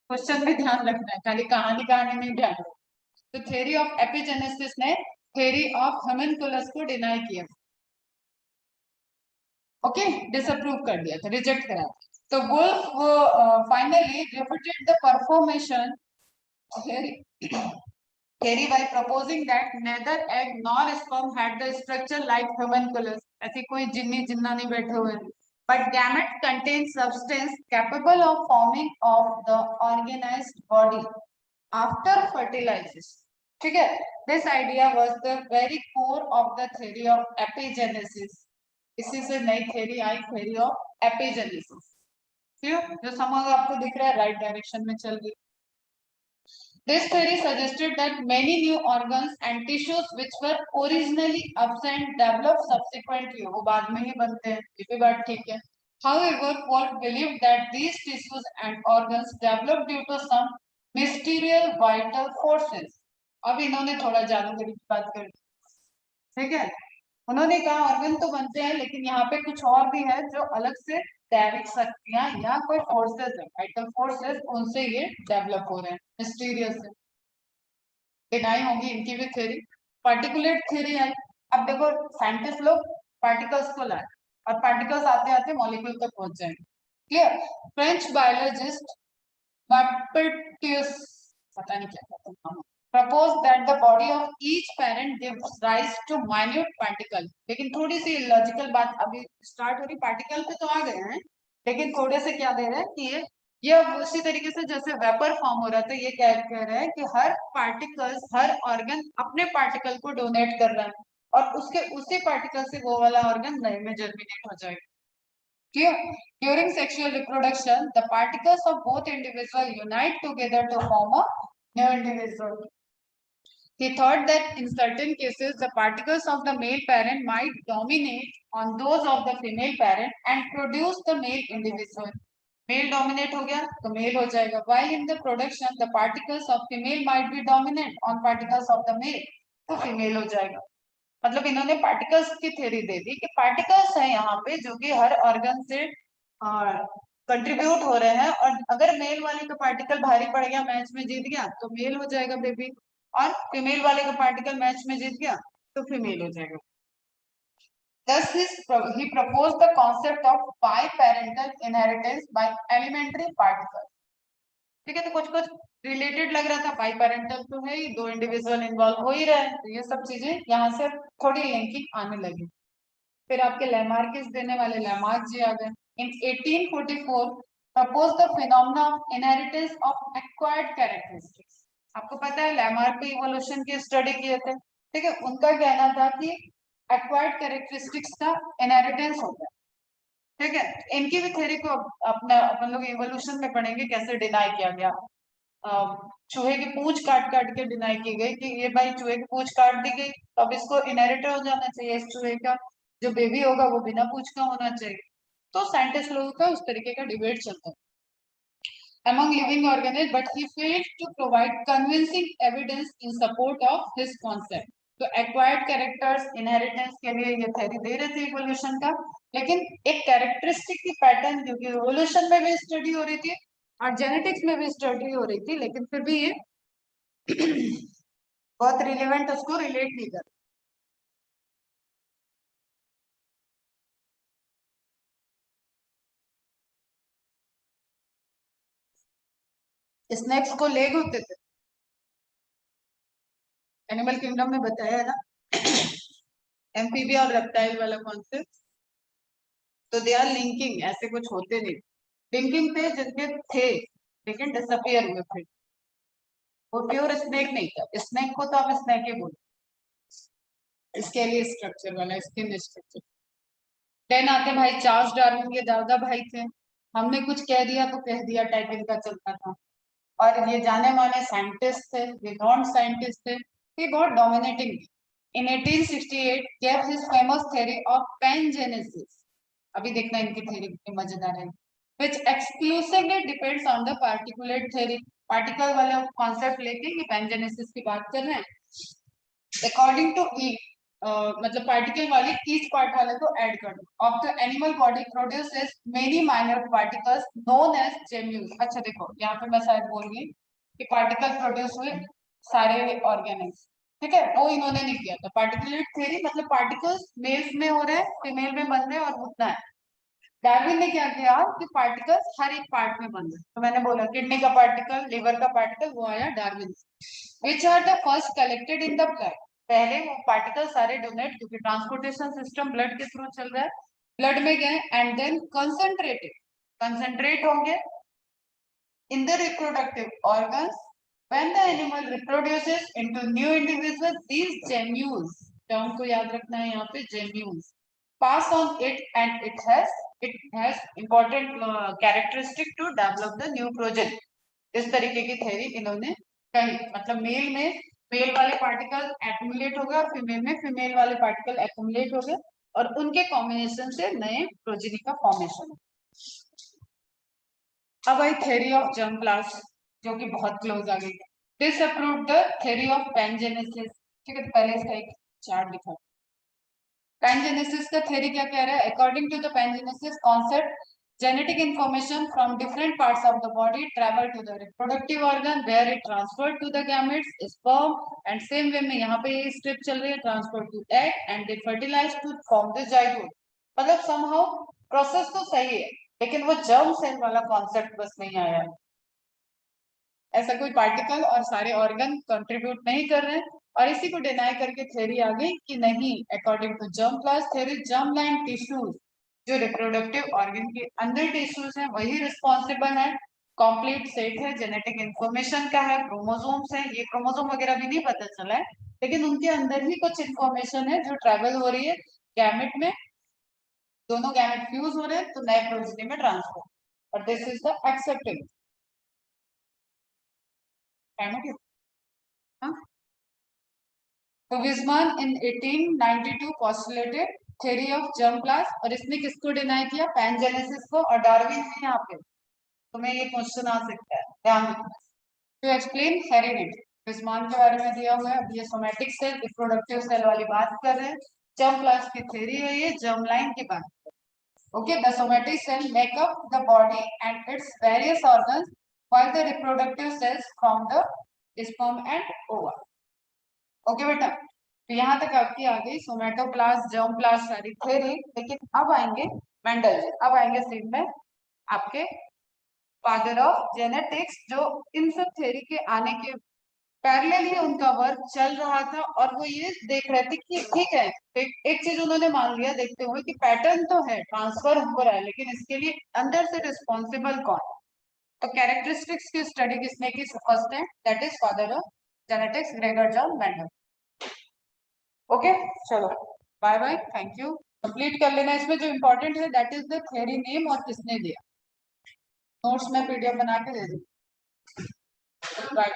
Speaker 1: क्वेश्चन भी ध्यान रखना है, खाली कहानी कहानी नहीं ध्यान रखना. तो थ्योरी ऑफ एपिजेनेसिस ने थ्योरी ऑफ होम्युनकुलस को डिनाई किया. ओके, डिसअप्रूव कर दिया था, रिजेक्ट करा. तो Wolff finally refuted the performation theory by proposing that neither egg nor sperm had the structure like homunculus. ऐसी कोई जिन्नी जिन्ना नहीं बैठे हुए हैं. But gamete contains substance capable of forming of the organized body after fertilization. ठीक है. This idea was the very core of the theory of epigenesis. इसी से नई थ्योरी आई, थ्योरी ऑफ एपिजेनेसिस. जो समझ आपको दिख रहा है राइट डायरेक्शन में चल रही. This theory suggested that many new organs and tissues which were originally absent developed subsequently. वो बाद में ही बनते हैं, ये भी बात ठीक है. However, Wolff believed that these tissues and organs developed due to some mysterious vital forces. अब इन्होंने थोड़ा जादूगरी की बात कर दी, ठीक है. उन्होंने कहा ऑर्गन तो बनते हैं लेकिन यहाँ पे कुछ और भी है जो अलग से दैविक शक्तियां या कोई फोर्सेस है, वाइटल फोर्सेस, उनसे ये डेवलप हो रहे हैं मिस्टीरियस से. डिनाई होगी इनकी भी थ्योरी. पार्टिकुलेट थ्योरी है. अब देखो साइंटिस्ट लोग पार्टिकल्स को लाए और पार्टिकल्स आते आते मॉलिक्यूल तक पहुंच जाएंगे. क्लियर. फ्रेंच बायोलॉजिस्ट Bartolus, पता नहीं क्या कहते हैं, proposed that the body of each parent gives rise to minute particle. लेकिन थोड़ी सी लॉजिकल बात अभी स्टार्ट हो रही. पार्टिकल पे तो आ गए हैं लेकिन थोड़े से क्या दे रहे हैं कि ये उसी तरीके से जैसे वेपर फॉर्म हो रहा था, ये क्या कह रहे हैं कि हर पार्टिकल्स, हर ऑर्गन अपने पार्टिकल को डोनेट कर रहा है और उसके उसी पार्टिकल से वो वाला ऑर्गन नए में जर्मिनेट हो जाएगा. During sexual reproduction, the particles of both individuals unite together to form a new individual. He thought that in certain cases, the particles of the male parent might dominate on those of the female parent and produce the male individual. Male dominate हो गया तो male हो जाएगा. While in the production, the particles of female might be dominant on particles of the male, तो female हो जाएगा. मतलब इन्होंने पार्टिकल्स की थ्योरी दे दी कि पार्टिकल्स हैं यहाँ पे जो कि हर ऑर्गन से कंट्रीब्यूट हो रहे हैं और अगर मेल वाले का पार्टिकल भारी पड़ गया, मैच में जीत गया तो मेल हो जाएगा बेबी, और फीमेल वाले का पार्टिकल मैच में जीत गया तो फीमेल हो जाएगा. Thus, he proposed the concept of biparental inheritance by elementary particles. ठीक है, तो कुछ कुछ रिलेटेड लग रहा था. बाई पेरेंटल तो है ही, दो इंडिविजुअल इन्वॉल्व हो ही रहे हैं, तो ये सब चीजें यहाँ से थोड़ी लिंकिंग आने लगी. फिर आपके लैमार्किस देने वाले लैमार्क जी आ गए. इन 1844 propose the phenomena of inheritance of acquired characteristics. आपको पता है लैमार्क पे इवोल्यूशन की स्टडी किए थे, ठीक है. उनका कहना था कि एक्वायर्ड कैरेक्टरिस्टिक्स का इनहेरिटेंस होता है, ठीक है. इनकी भी थ्योरी को अपना अपन लोग इवोल्यूशन में पढ़ेंगे कैसे डिनाई किया गया. चूहे की पूंछ काट काट के डिनाई की गई कि ये भाई चूहे की पूंछ काट दी गई तो अब इसको इनहेरिट हो जाना चाहिए, इस चूहे का जो बेबी होगा वो बिना पूंछ का होना चाहिए. तो साइंटिस्ट लोगों का उस तरीके का डिबेट चलता है among living organisms, but he failed to provide convincing evidence in support of his concept. तो एक्वायर्ड कैरेक्टर्स इनहेरिटेंस के लिए ये थ्योरी दे रहे थे इवोल्यूशन का, लेकिन एक कैरेक्टरिस्टिक की पैटर्न क्योंकि इवोल्यूशन में भी स्टडी हो रही थी और जेनेटिक्स में भी स्टडी हो रही थी, लेकिन फिर भी ये बहुत रिलेवेंट उसको रिलेट नहीं कर. स्नेक्स को लेग होते थे एनिमल किंगडम में, बताया है ना. एम्फीबिया और रेप्टाइल वाला कॉन्सेप्ट. तो दे आर लिंकिंग, ऐसे कुछ होते नहीं. लिंकिंग थे जिनके थे लेकिन डिसअपियर हुए फिर। वो प्योर स्नेक नहीं था, स्नेक को तो आप स्नेक ही बोलो, इसके लिए स्ट्रक्चर वाला स्किन स्ट्रक्चर। देन आते भाई चार्ल्स डार्विन, ये दादा भाई थे। हमने कुछ कह दिया तो कह दिया टाइप इनका चलता था। और ये जाने माने साइंटिस्ट थे, रिनॉन्ड साइंटिस्ट थे, ये बहुत dominating. In 1868 gave his famous theory of pangenesis। अभी देखना इनकी थ्योरी कितनी मजेदार है। which exclusively depends on the particulate theory। Particle वाला कॉन्सेप्ट लेके ये पैंजेनेसिस की बात कर रहे हैं। अकॉर्डिंग टू ई मतलब पार्टिकल वाले ईच पार्ट वाले को ऐड कर दो। Of the animal body produces many minor particles known as gemmules. अच्छा देखो यहाँ पे मैं शायद बोल गई कि पार्टिकल प्रोड्यूस हुए सारे ऑर्गेनिक्स, ठीक है, वो इन्होंने नहीं किया था। पार्टिकुलेट थ्योरी मतलब पार्टिकल्स मेल्स में हो रहे हैं, फीमेल में बन रहे हैं और उतना है। डार्विन ने क्या किया कि पार्टिकल्स हर एक पार्ट में बन रहे, तो मैंने बोला किडनी का पार्टिकल, लिवर का पार्टिकल, वो आया Darwin. Which are the first collected in the blood. पहले वो पार्टिकल सारे डोनेट, क्योंकि ट्रांसपोर्टेशन सिस्टम ब्लड के थ्रू चल रहा है, ब्लड में गए एंड देन कंसंट्रेटेड, कंसंट्रेट होंगे in the reproductive organs। When the animal reproduces into new individuals, these gemmules, term को याद रखना है यहाँ पे, gemmules pass on it and it has important characteristic to develop the new progeny। इस तरीके की थ्योरी इन्होंने कही, मतलब मेल में मेल वाले पार्टिकल एक्युमुलेट हो गए और फीमेल में फीमेल वाले पार्टिकल एक्युमुलेट हो गए और उनके कॉम्बिनेशन से नए प्रोजेनी का फॉर्मेशन। अब आई थ्योरी ऑफ जर्म प्लास्ट, जो कि बहुत क्लोज आ गई। This approve the theory of pangenesis. ठीक है, पहले इसका एक चार्ट दिखा। पैंजेनेसिस का थ्योरी क्या कह रहा है? According to the pangenesis concept, genetic information from different parts of the body travel to the reproductive organ where it transferred to the gametes, sperm and same way में यहाँ पे ये स्टेप चल रही है, transfer to egg and they fertilize to form the zygote। मतलब somehow process तो सही है, लेकिन वो जर्म सेल वाला कॉन्सेप्ट बस नहीं आया है। ऐसा कोई पार्टिकल और सारे ऑर्गन कंट्रीब्यूट नहीं कर रहे हैं, और इसी को डिनाई करके थ्योरी आ गई कि नहीं, according to germ plasm theory, germ line tissues जो रिप्रोडक्टिव ऑर्गन के अंदर टिश्यूज है वही रिस्पॉन्सिबल है। कंप्लीट सेट है, जेनेटिक इंफॉर्मेशन का है, क्रोमोसोम्स है, ये क्रोमोसोम वगैरह भी नहीं पता चला है, लेकिन उनके अंदर ही कुछ इंफॉर्मेशन है जो ट्रेवल हो रही है गैमेट में, दोनों गैमेट फ्यूज हो रहे हैं तो नए प्रोजेनी में ट्रांसफर, और दिस इज द एक्सेप्टेड। तो विजमान इन 1892 postulated theory of germ plasm, और इसने किसको डिनाई किया? पैंजेनेसिस को। और डार्विन ने यहाँ पे तुम्हें ये क्वेश्चन आ सकता है, ध्यान रखना। टू एक्सप्लेन हेरिडिटी, विजमान के बारे में दिया हुआ है। अब ये सोमैटिक सेल, रिप्रोडक्टिव सेल वाली बात कर रहे हैं। जर्म प्लाज्म की थ्योरी है ये, जर्म लाइन की बात। Okay, the somatic cell make up the body and its various organs while the reproductive cells from the sperm and ova। Okay बेटा, तो यहाँ तक आपकी आ गई सोमेटोप्लास्ट, जर्मप्लास्ट सारी थ्योरी। लेकिन अब आएंगे मेंडल जी, अब आएंगे सीन में आपके फादर ऑफ जेनेटिक्स, जो इन सब थ्योरी के आने के पैरेलल ही उनका वर्क चल रहा था, और वो ये देख रहे थे कि ठीक है, एक चीज उन्होंने मान लिया देखते हुए कि पैटर्न तो है, ट्रांसफर हो रहा है, लेकिन इसके लिए अंदर से रिस्पॉन्सिबल कौन। तो कैरेक्टरिस्टिक्स की स्टडी किसने की? फर्स्ट है, that is father of genetics, Gregor John Mendel. Okay, चलो bye bye, thank you. Complete कर लेना। इसमें जो इम्पोर्टेंट है that is the theory name और किसने दिया। नोट्स में पीडीएफ बना के दे दूँ। बाय।